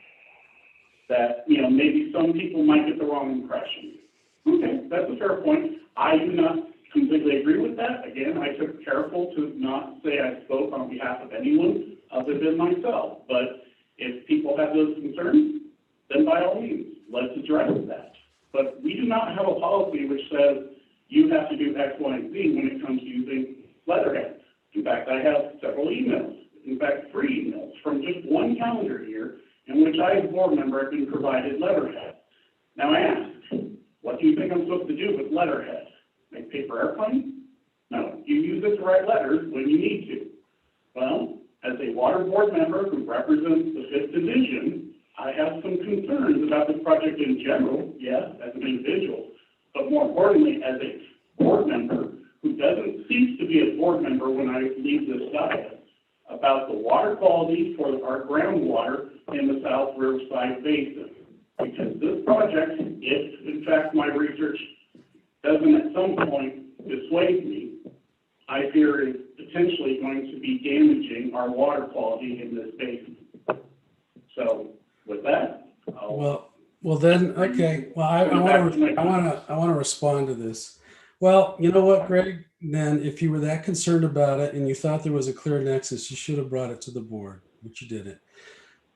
that, maybe some people might get the wrong impression. Okay, that's a fair point. I do not completely agree with that. Again, I took careful to not say I spoke on behalf of anyone other than myself. But If people have those concerns, then by all means, let's address that. But we do not have a policy which says you have to do X, Y, and Z when it comes to using letterhead. In fact, I have several emails, in fact, 3 emails from just one calendar year in which I, as a board member, have been provided letterhead. Now I ask, what do you think I'm supposed to do with letterhead? Make paper airplanes? No, you use it to write letters when you need to. Well, as a water board member who represents the 5th Division, I have some concerns about this project in general, yes, as an individual, but more importantly, as a board member who doesn't cease to be a board member when I leave this dais, about the water quality for our groundwater in the South Riverside Basin. Because this project, if in fact my research doesn't at some point dissuade me, I fear is potentially going to be damaging our water quality in this basin. So with that, Well, then, okay. Well, I want to respond to this. Well, you know what, Greg? Then if you were that concerned about it and you thought there was a clear nexus, you should have brought it to the board, but you didn't.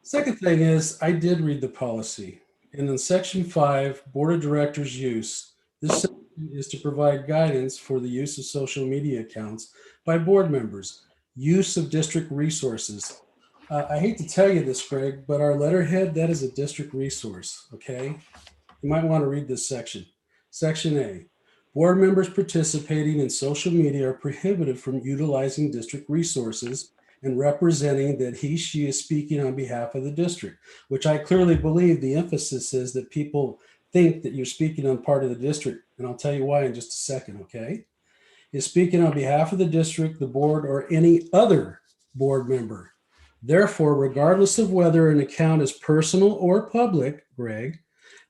Second thing is, I did read the policy. And in section 5, board of directors use, this section is to provide guidance for the use of social media accounts by board members, use of district resources. I hate to tell you this, Greg, but our letterhead, that is a district resource, okay? You might want to read this section. Section A, board members participating in social media are prohibited from utilizing district resources and representing that he, she is speaking on behalf of the district, which I clearly believe the emphasis is that people think that you're speaking on part of the district. And I'll tell you why in just a second, okay? Is speaking on behalf of the district, the board, or any other board member. Therefore, regardless of whether an account is personal or public, Greg,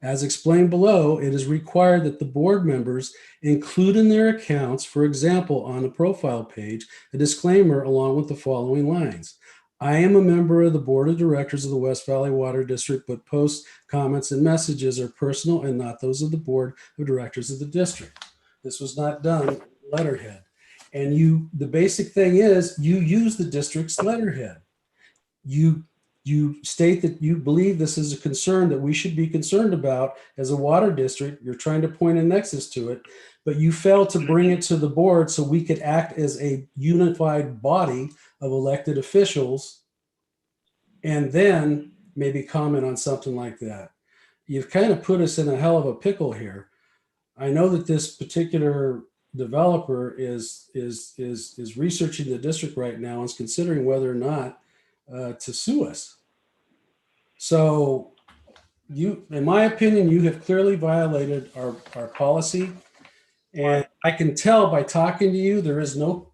as explained below, it is required that the board members include in their accounts, for example, on the profile page, a disclaimer along with the following lines. I am a member of the board of directors of the West Valley Water District, but posts, comments, and messages are personal and not those of the board of directors of the district. This was not done with letterhead. And the basic thing is you use the district's letterhead. You state that you believe this is a concern that we should be concerned about as a water district. You're trying to point a nexus to it, but you failed to bring it to the board so we could act as a unified body of elected officials and then maybe comment on something like that. You've kind of put us in a hell of a pickle here. I know that this particular developer is researching the district right now and is considering whether or not to sue us. So in my opinion, you have clearly violated our policy. And I can tell by talking to you, there is no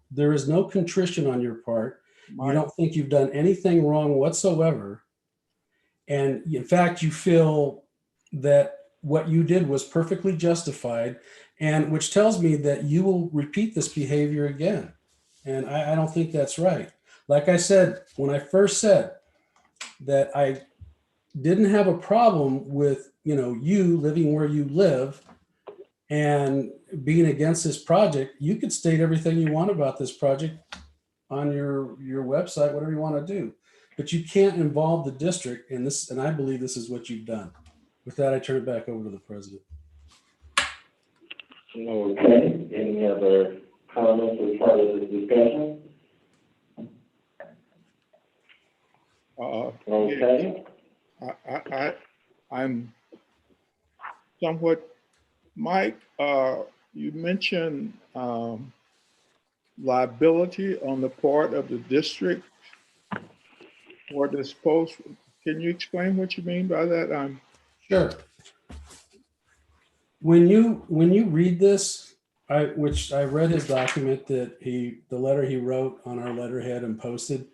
contrition on your part. You don't think you've done anything wrong whatsoever. And in fact, you feel that what you did was perfectly justified, and which tells me that you will repeat this behavior again. And I don't think that's right. Like I said, when I first said that I didn't have a problem with, you living where you live and being against this project, you could state everything you want about this project on your website, whatever you want to do, but you can't involve the district in this. And I believe this is what you've done. With that, I turn it back over to the president. Okay, any other comments as part of this discussion? Okay. I'm somewhat, Mike, you mentioned liability on the part of the district for this post. Can you explain what you mean by that? Sure. When you read this, which I read his document that the letter he wrote on our letterhead and posted,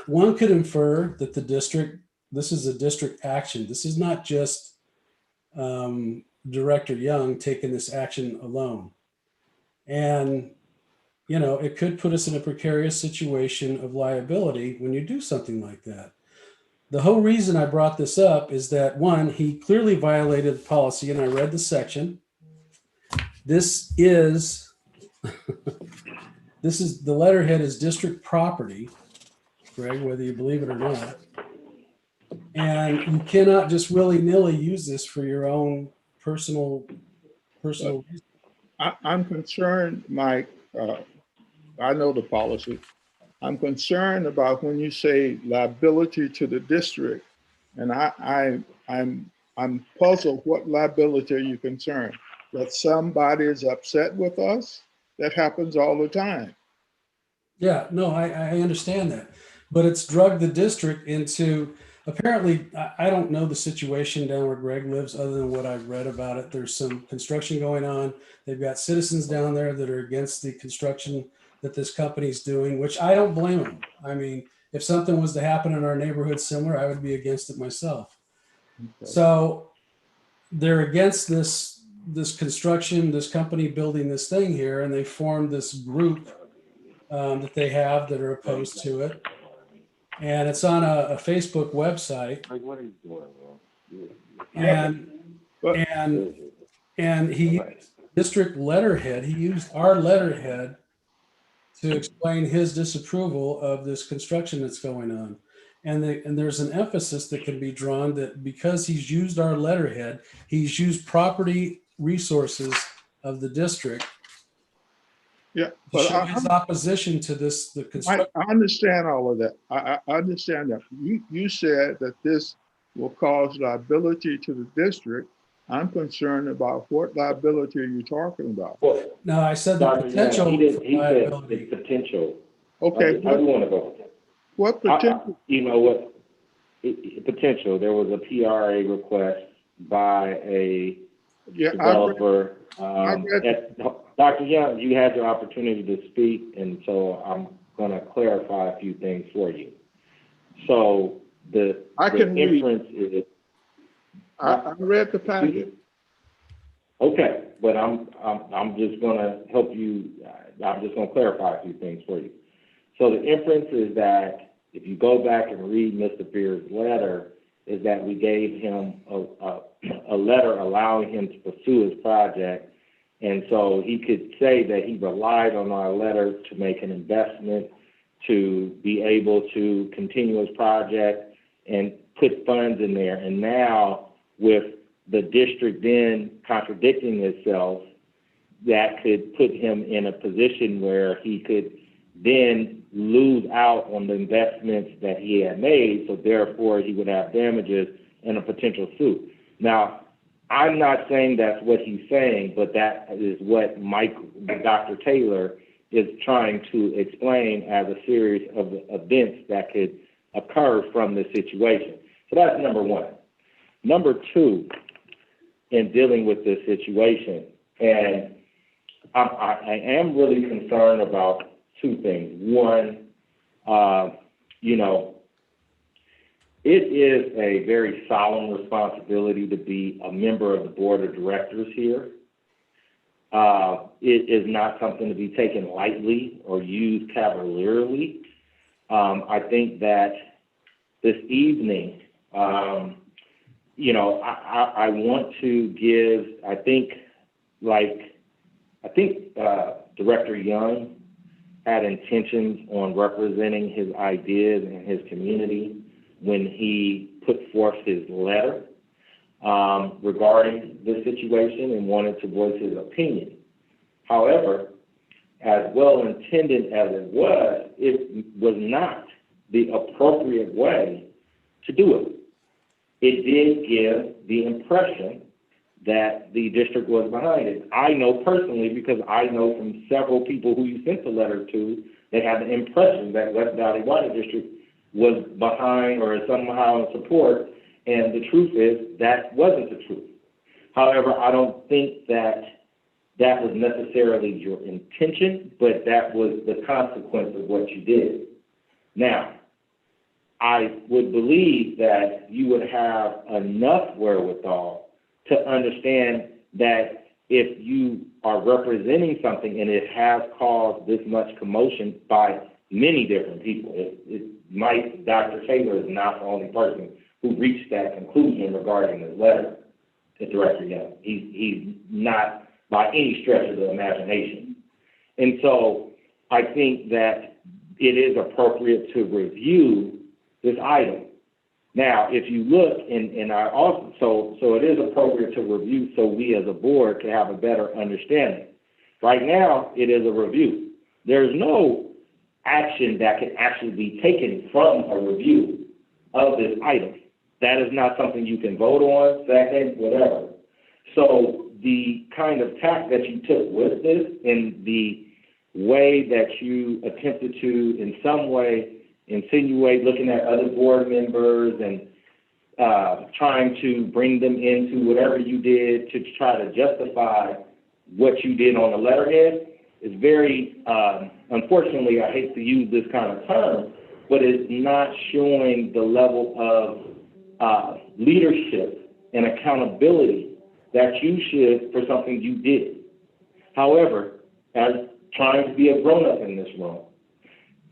one could infer that this is a district action. This is not just Director Young taking this action alone. And, it could put us in a precarious situation of liability when you do something like that. The whole reason I brought this up is that, one, he clearly violated policy, and I read the section. This is the letterhead is district property. Greg, whether you believe it or not. And you cannot just willy-nilly use this for your own personal reasons. I'm concerned, Mike, I know the policy. I'm concerned about when you say liability to the district, and I'm puzzled. What liability are you concerned? That somebody is upset with us? That happens all the time. Yeah, no, I understand that, but it's drugged the district into, apparently, I don't know the situation down where Greg lives other than what I've read about it. There's some construction going on. They've got citizens down there that are against the construction that this company's doing, which I don't blame them. I mean, if something was to happen in our neighborhood similar, I would be against it myself. Okay. So they're against this construction, this company building this thing here, and they formed this group that they have that are opposed to it. And it's on a Facebook website. Like, what are you doing, man? And he used district letterhead. He used our letterhead to explain his disapproval of this construction that's going on. And there's an emphasis that can be drawn that because he's used our letterhead, he's used property resources of the district. Yeah, To but show his opposition to this, the construction. I understand all of that. I understand that. You said that this will cause liability to the district. I'm concerned about what liability are you talking about? Well, No, I said the Dr. potential Young, he said liability. it's potential. Okay, I do want to go with that. what potential? You know what? Potential. There was a PRA request by a Yeah, developer. read- Dr. Young, you had your opportunity to speak, and so I'm going to clarify a few things for you. So the inference is. I read the packet. Okay, but I'm just going to help you. I'm just going to clarify a few things for you. So the inference is that if you go back and read Mr. Beer's letter, is that we gave him a letter allowing him to pursue his project. And so he could say that he relied on our letter to make an investment, to be able to continue his project and put funds in there. And now with the district then contradicting itself, that could put him in a position where he could then lose out on the investments that he had made, so therefore he would have damages and a potential suit. Now, I'm not saying that's what he's saying, but that is what Dr. Taylor is trying to explain as a series of events that could occur from this situation. So that's number one. Number two, in dealing with this situation, and I am really concerned about two things. One, it is a very solemn responsibility to be a member of the board of directors here. It is not something to be taken lightly or used cavalierly. I think that this evening, I want to give, I think Director Young had intentions on representing his ideas and his community when he put forth his letter regarding the situation and wanted to voice his opinion. However, as well intended as it was not the appropriate way to do it. It did give the impression that the district was behind it. I know personally, because I know from several people who you sent the letter to, they had the impression that West Valley Water District was behind or somehow in support, and the truth is that wasn't the truth. However, I don't think that was necessarily your intention, but that was the consequence of what you did. Now, I would believe that you would have enough wherewithal to understand that if you are representing something and it has caused this much commotion by many different people, Dr. Taylor is not the only person who reached that conclusion regarding this letter to Director Young. He's not by any stretch of the imagination. And so I think that it is appropriate to review this item. Now, if you look in our also, so it is appropriate to review so we as a board can have a better understanding. Right now, it is a review. There's no action that can actually be taken from a review of this item. That is not something you can vote on, second, whatever. So the kind of tack that you took with this in the way that you attempted to, in some way, insinuate looking at other board members and trying to bring them into whatever you did to try to justify what you did on the letterhead is very, unfortunately, I hate to use this kind of term, but it's not showing the level of leadership and accountability that you should for something you did. However, as trying to be a grown-up in this room,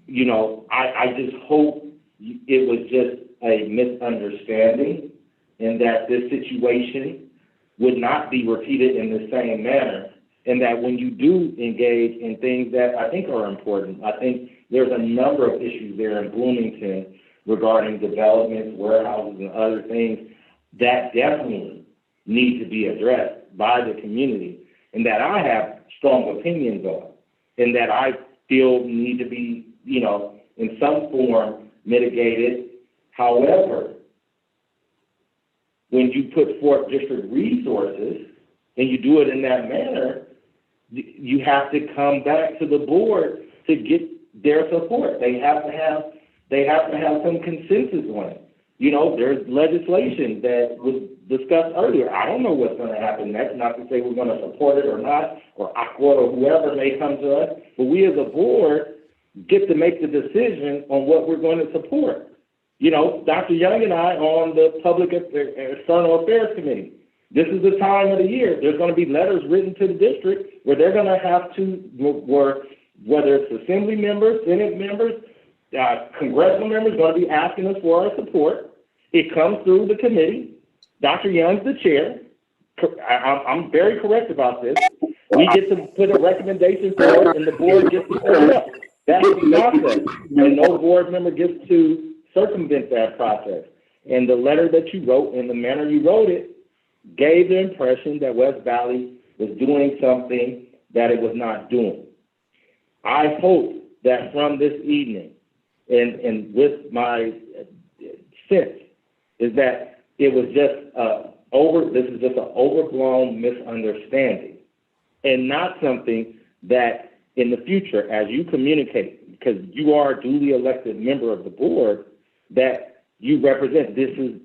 you know, I just hope it was just a misunderstanding and that this situation would not be repeated in the same manner, and that when you do engage in things that I think are important, I think there's a number of issues there in Bloomington regarding developments, warehouses, and other things that definitely need to be addressed by the community, and that I have strong opinions on, and that I feel need to be, you know, in some form mitigated. However, when you put forth district resources and you do it in that manner, you have to come back to the board to get their support. They have to have some consensus on it. You know, there's legislation that was discussed earlier. I don't know what's going to happen next, not to say we're going to support it or not, or Aqua or whoever may come to us, but we as a board get to make the decision on what we're going to support. You know, Dr. Young and I on the Public External Affairs Committee, this is the time of the year. There's going to be letters written to the district where they're going to have to, whether it's assembly members, Senate members, congressional members, going to be asking us for our support. It comes through the committee. Dr. Young's the chair. I'm very correct about this. We get to put a recommendation forward, and the board gets to set it up. That's the process, and no board member gets to circumvent that process. And the letter that you wrote and the manner you wrote it gave the impression that West Valley was doing something that it was not doing. I hope that from this evening, and with my sense, is that it was just this is just an overblown misunderstanding, and not something that in the future, as you communicate, because you are a duly elected member of the board, that you represent. This is,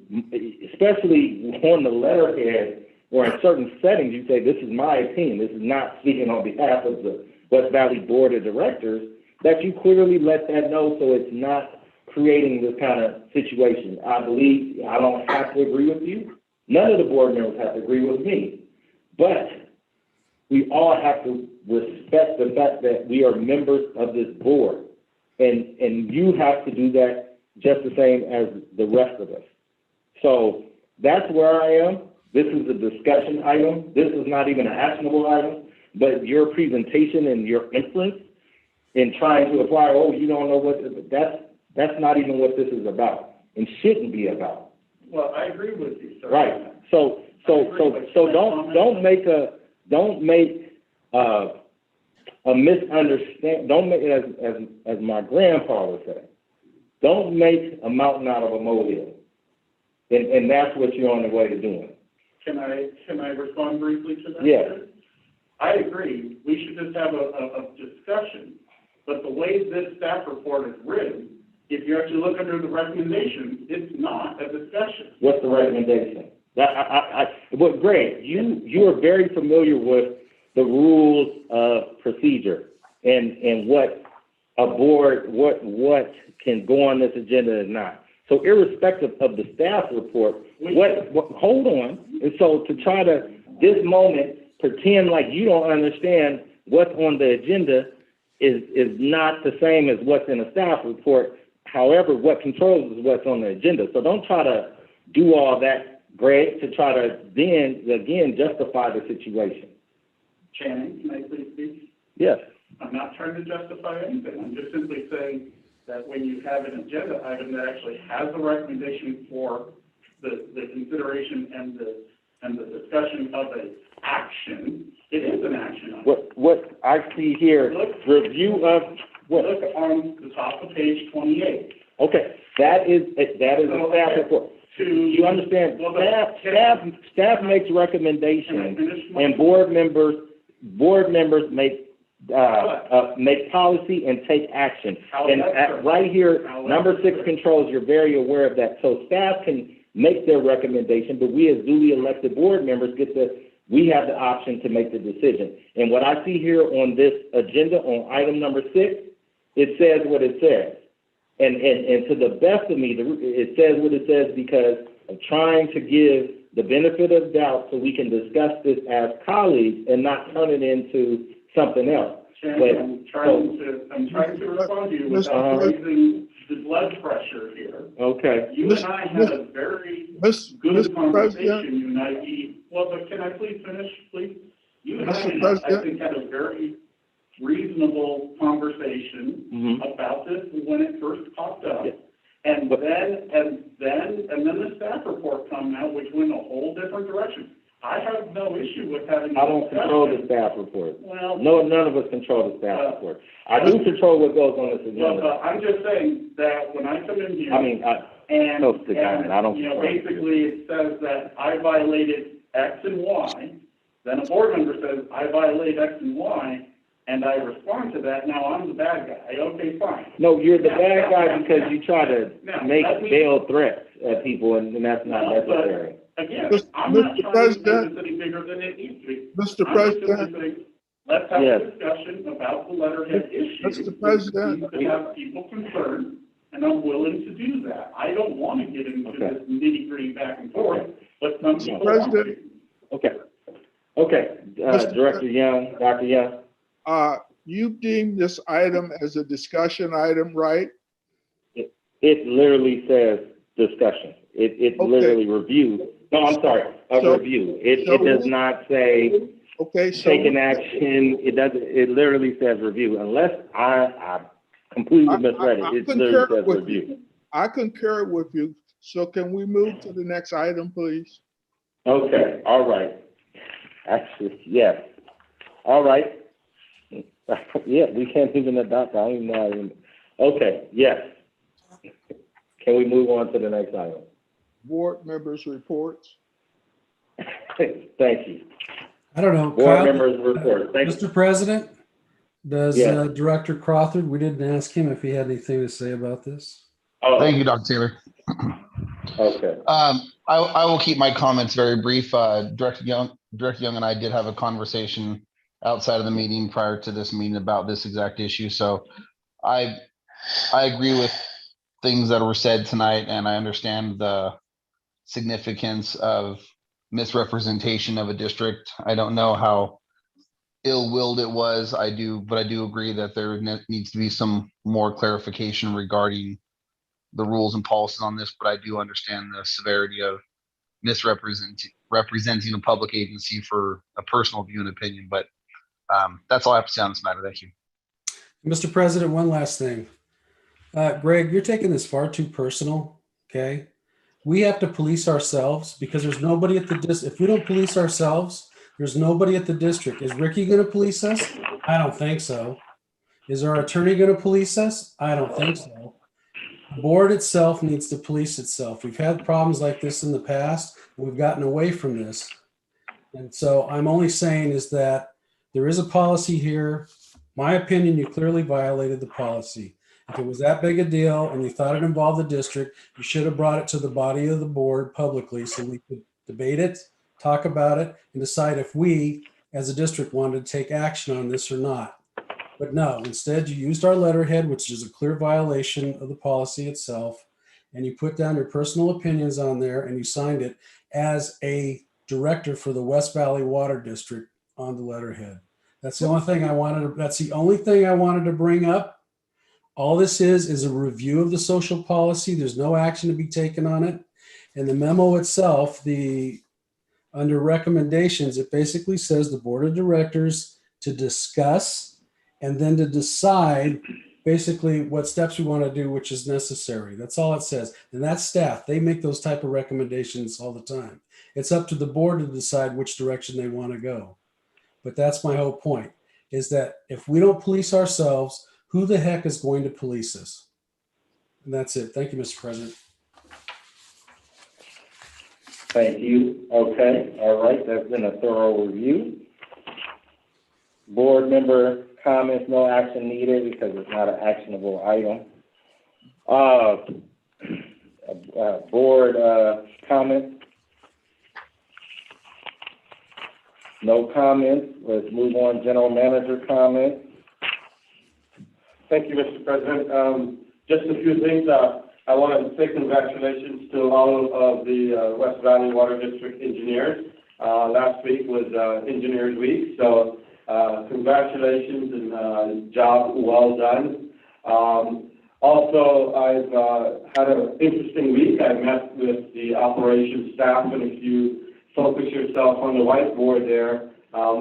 especially on the letterhead or in certain settings, you say, this is my opinion. This is not speaking on behalf of the West Valley Board of Directors, that you clearly let that know so it's not creating this kind of situation. I believe I don't have to agree with you. None of the board members have to agree with me. But we all have to respect the fact that we are members of this board. And you have to do that just the same as the rest of us. So that's where I am. This is a discussion item. This is not even an actionable item, but your presentation and your inference in trying to apply, oh, you don't know what, that's not even what this is about and shouldn't be about. Well, I agree with you, sir. Right. So don't make a misunderstanding. Don't make it as my grandpa would say. Don't make a mountain out of a molehill, and that's what you're on the way to doing. Can I respond briefly to that? Yes. I agree. We should just have a discussion. But the way this staff report is written, if you actually look under the recommendations, it's not a discussion. What's the recommendation? Well, Greg, you are very familiar with the rules of procedure and what a board, what can go on this agenda and not. So irrespective of the staff report, hold on. And so to try to, this moment, pretend like you don't understand what's on the agenda is not the same as what's in a staff report. However, what controls is what's on the agenda. So don't try to do all that, Greg, to try to then, again, justify the situation. Channing, can I please speak? Yes. I'm not trying to justify anything. I'm just simply saying that when you have an agenda item that actually has a recommendation for the consideration and the discussion of an action, it is an action item. What I see here, review of, what? Look on the top of page 28. Okay, that is a staff report. You understand, staff makes recommendations, and board members make policy and take action. And right here, number 6 controls, you're very aware of that. So staff can make their recommendation, but we as duly elected board members we have the option to make the decision. And what I see here on this agenda, on item number 6, it says what it says. And to the best of me, it says what it says because I'm trying to give the benefit of doubt so we can discuss this as colleagues and not turn it into something else. I'm trying to respond to you without raising the blood pressure here. Okay. You and I had a very good conversation, you and I. But can I please finish, please? You and I think, had a very reasonable conversation about this when it first popped up. Yeah. And then the staff report come out, which went a whole different direction. I have no issue with having. I don't control the staff report. Well, no, none of us control the staff report. I do control what goes on this agenda. Well, I'm just saying that when I come in here, basically it says that I violated X and Y. Then a board member says I violate X and Y, and I respond to that. Now I'm the bad guy. Okay, fine. No, you're the bad guy because you try to make veiled threats at people, and that's not necessary. Again, I'm not trying to make this any bigger than it needs to be. Mr. President. Let's have a discussion about the letterhead issue. Mr. President. We have people concerned, and I'm willing to do that. I don't want to get into this nitty-gritty back and forth, but some people want to. Okay. Director Young, Dr. Young. You deem this item as a discussion item, right? It literally says discussion. It's literally review. No, I'm sorry, review. It does not say taking action. It doesn't. It literally says review. Unless I completely misread it. It literally says review. I concur with you. So can we move to the next item, please? Okay. All right. Actually, yes. All right. Yeah, we can't even adopt. I don't even know. Okay. Yes. Can we move on to the next item? Board members' reports. Thank you. I don't know. Board Kyle, members' reports. Mr. President, does Director Crawford, we didn't ask him if he had anything to say about this. Oh. Thank you, Dr. Taylor. Okay. I will keep my comments very brief. Director Young and I did have a conversation outside of the meeting prior to this meeting about this exact issue. So I agree with things that were said tonight, and I understand the significance of misrepresentation of a district. I don't know how ill-willed it was. But I do agree that there needs to be some more clarification regarding the rules and policies on this, but I do understand the severity of representing a public agency for a personal view and opinion. But that's all I have to say on this matter. Thank you. Mr. President, one last thing. Greg, you're taking this far too personal, okay? We have to police ourselves because there's nobody at the district. If we don't police ourselves, there's nobody at the district. Is Ricky going to police us? I don't think so. Is our attorney going to police us? I don't think so. The board itself needs to police itself. We've had problems like this in the past. And we've gotten away from this. And so I'm only saying is that there is a policy here. My opinion, you clearly violated the policy. If it was that big a deal and you thought it involved the district, you should have brought it to the body of the board publicly so we could debate it, talk about it, and decide if we, as a district, wanted to take action on this or not. But no, instead you used our letterhead, which is a clear violation of the policy itself, and you put down your personal opinions on there and you signed it as a director for the West Valley Water District on the letterhead. That's the only thing I wanted to bring up. All this is a review of the social policy. There's no action to be taken on it. And the memo itself, under recommendations, it basically says the board of directors to discuss and then to decide basically what steps we want to do, which is necessary. That's all it says. And that's staff. They make those type of recommendations all the time. It's up to the board to decide which direction they want to go. But that's my whole point, is that if we don't police ourselves, who the heck is going to police us? And that's it. Thank you, Mr. President. Thank you. Okay, all right, that's been a thorough review. Board member comments, no action needed because it's not an actionable item. Board comments? No comments. Let's move on. General manager comments. Thank you, Mr. President. Just a few things. I want to say congratulations to all of the West Valley Water District engineers. Last week was Engineers Week, so congratulations and job well done. Also, I've had an interesting week. I met with the operations staff, and if you focus yourself on the whiteboard there,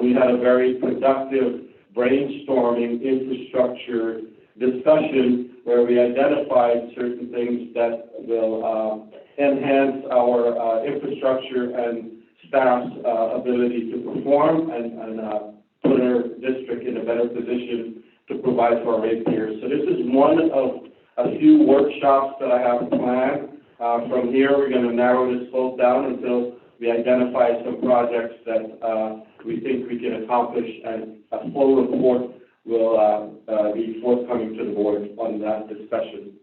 we had a very productive brainstorming infrastructure discussion where we identified certain things that will enhance our infrastructure and staff's ability to perform and put our district in a better position to provide for our ratepayers. So this is one of a few workshops that I have planned. From here, we're going to narrow this scope down until we identify some projects that we think we can accomplish, and a full report will be forthcoming to the board on that discussion.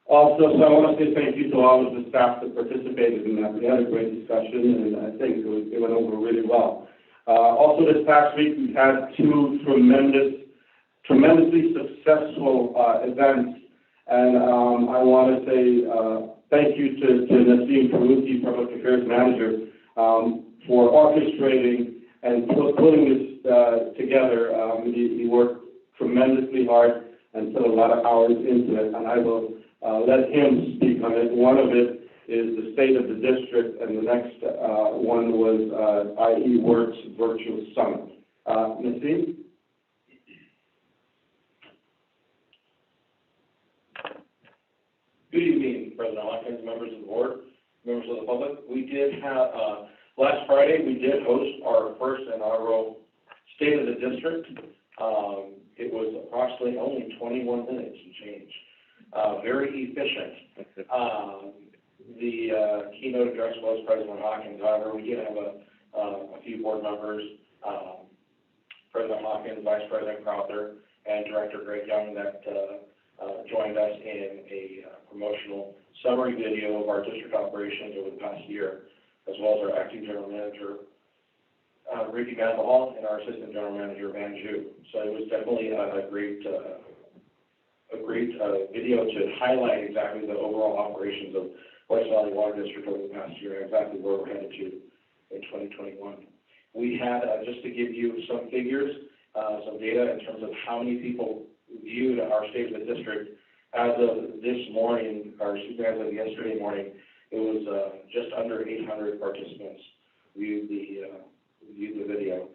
Also, so I want to say thank you to all of the staff that participated in that. We had a great discussion, and I think it went over really well. Also, this past week, we've had two tremendously successful events, and I want to say thank you to Nasim Faruqi, Public Affairs Manager, for orchestrating and putting this together. He worked tremendously hard and put a lot of hours into it, and I will let him speak on it. One of it is the state of the district, and the next one was IE Works Virtual Summit. Nasim? Good evening, President Hawkins, members of the board, members of the public. We did have, last Friday, we did host our first inaugural State of the District. It was approximately only 21 minutes and change. Very efficient. The keynote address was President Hawkins. However, we did have a few board members, President Hawkins, Vice President Crowther, and Director Greg Young that joined us in a promotional summary video of our district operations over the past year, as well as our acting general manager, Ricky Mandel, and our assistant general manager, Van Ju. So it was definitely a great video to highlight exactly the overall operations of West Valley Water District over the past year and exactly where we're headed to in 2021. We had, just to give you some figures, some data in terms of how many people viewed our State of the District. As of this morning, or as of yesterday morning, it was just under 800 participants viewed the video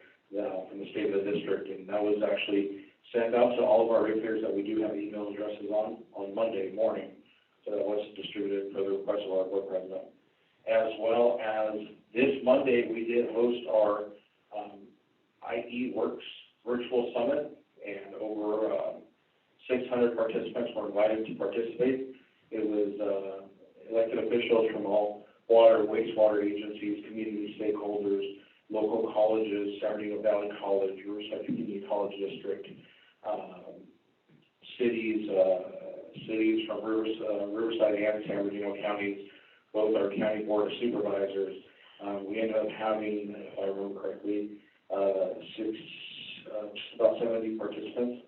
from the State of the District, and that was actually sent out to all of our ratepayers that we do have email addresses on Monday morning. So that was distributed for the request of our board president. As well as this Monday, we did host our IE Works Virtual Summit, and over 600 participants were invited to participate. It was elected officials from all water, wastewater agencies, community stakeholders, local colleges, San Bernardino Valley College, Riverside Community College District, cities from Riverside and San Bernardino counties, both our county board of supervisors. We ended up having, if I remember correctly, about 70 participants,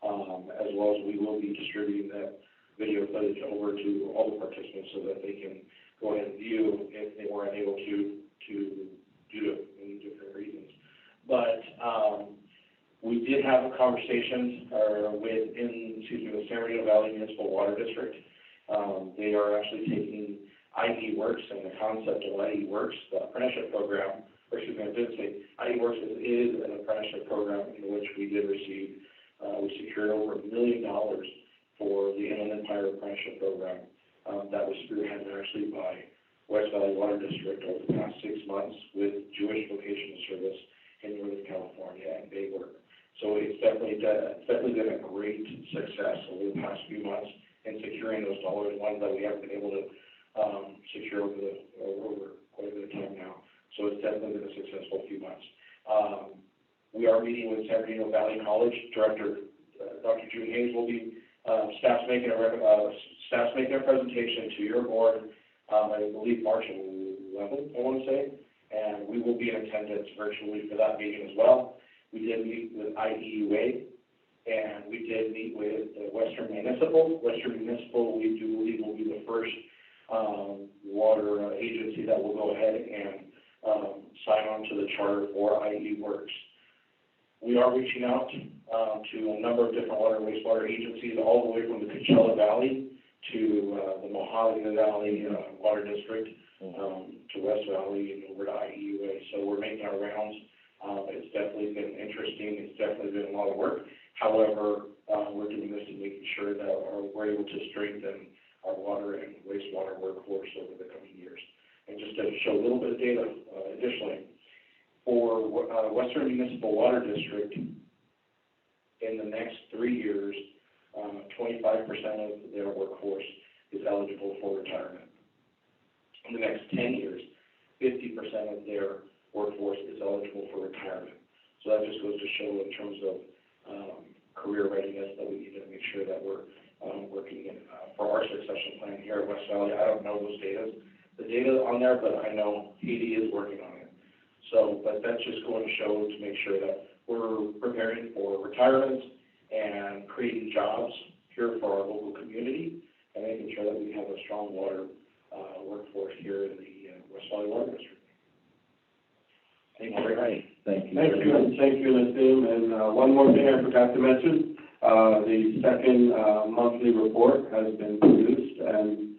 as well as we will be distributing that video footage over to all the participants so that they can go ahead and view if they were unable to due to many different reasons. But we did have conversations within the San Bernardino Valley Municipal Water District. They are actually taking IE Works and the concept of IE Works, the apprenticeship program, or excuse me, I did say, IE Works is an apprenticeship program in which we did receive, we secured over $1 million for the Inland Empire Apprenticeship Program. That was spearheaded actually by West Valley Water District over the past 6 months with Jewish Vocational Service in Northern California and Bay Work. So it's definitely been a great success over the past few months in securing those dollars, ones that we haven't been able to secure over quite a bit of time now. So it's definitely been a successful few months. We are meeting with San Bernardino Valley College Director, Dr. June Hayes will be staff's making a presentation to your board, I believe March 11th, I want to say, and we will be in attendance virtually for that meeting as well. We did meet with IEUA, and we did meet with Western Municipal. Western Municipal, we do believe, will be the first water agency that will go ahead and sign on to the charter for IE Works. We are reaching out to a number of different water and wastewater agencies, all the way from the Coachella Valley to the Mojave Valley Water District, to West Valley and over to IEUA. So we're making our rounds. It's definitely been interesting. It's definitely been a lot of work. However, we're doing this and making sure that we're able to strengthen our water and wastewater workforce over the coming years. And just to show a little bit of data additionally, for Western Municipal Water District, in the next 3 years, 25% of their workforce is eligible for retirement. In the next 10 years, 50% of their workforce is eligible for retirement. So that just goes to show in terms of career readiness that we need to make sure that we're working for our succession plan here at West Valley. I don't know the data on there, but I know Haiti is working on it. So, but that's just going to show to make sure that we're preparing for retirement and creating jobs here for our local community and making sure that we have a strong water workforce here in the West Valley Water District. All right, thank you. Thank you, Nassim. And one more thing I forgot to mention, the second monthly report has been produced and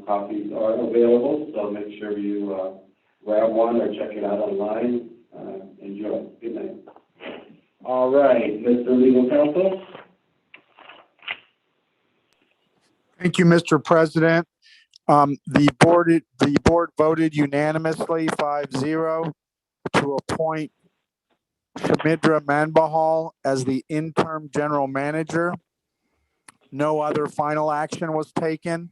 copies are available, so make sure you grab one or check it out online. Enjoy. Good night. All right, Mr. Legal Counsel. Thank you, Mr. President. The board voted unanimously 5-0 to appoint Shamidra Manbahal as the interim general manager. No other final action was taken.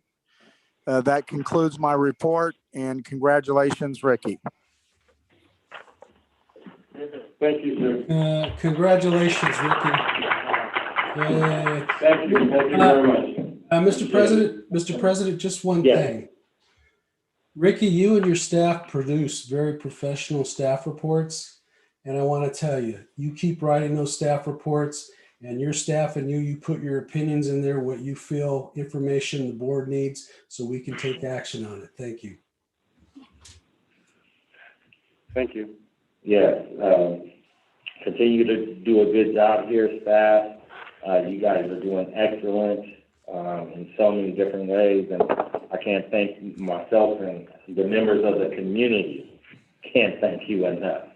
That concludes my report, and congratulations, Ricky. Thank you, sir. Congratulations, Ricky. Thank you very much. Mr. President, just one thing. Ricky, you and your staff produce very professional staff reports. And I want to tell you, you keep writing those staff reports, and your staff and you put your opinions in there, what you feel information the board needs, so we can take action on it. Thank you. Thank you. Yes, continue to do a good job here, staff. You guys are doing excellent in so many different ways, and I can't thank myself and the members of the community. Can't thank you enough.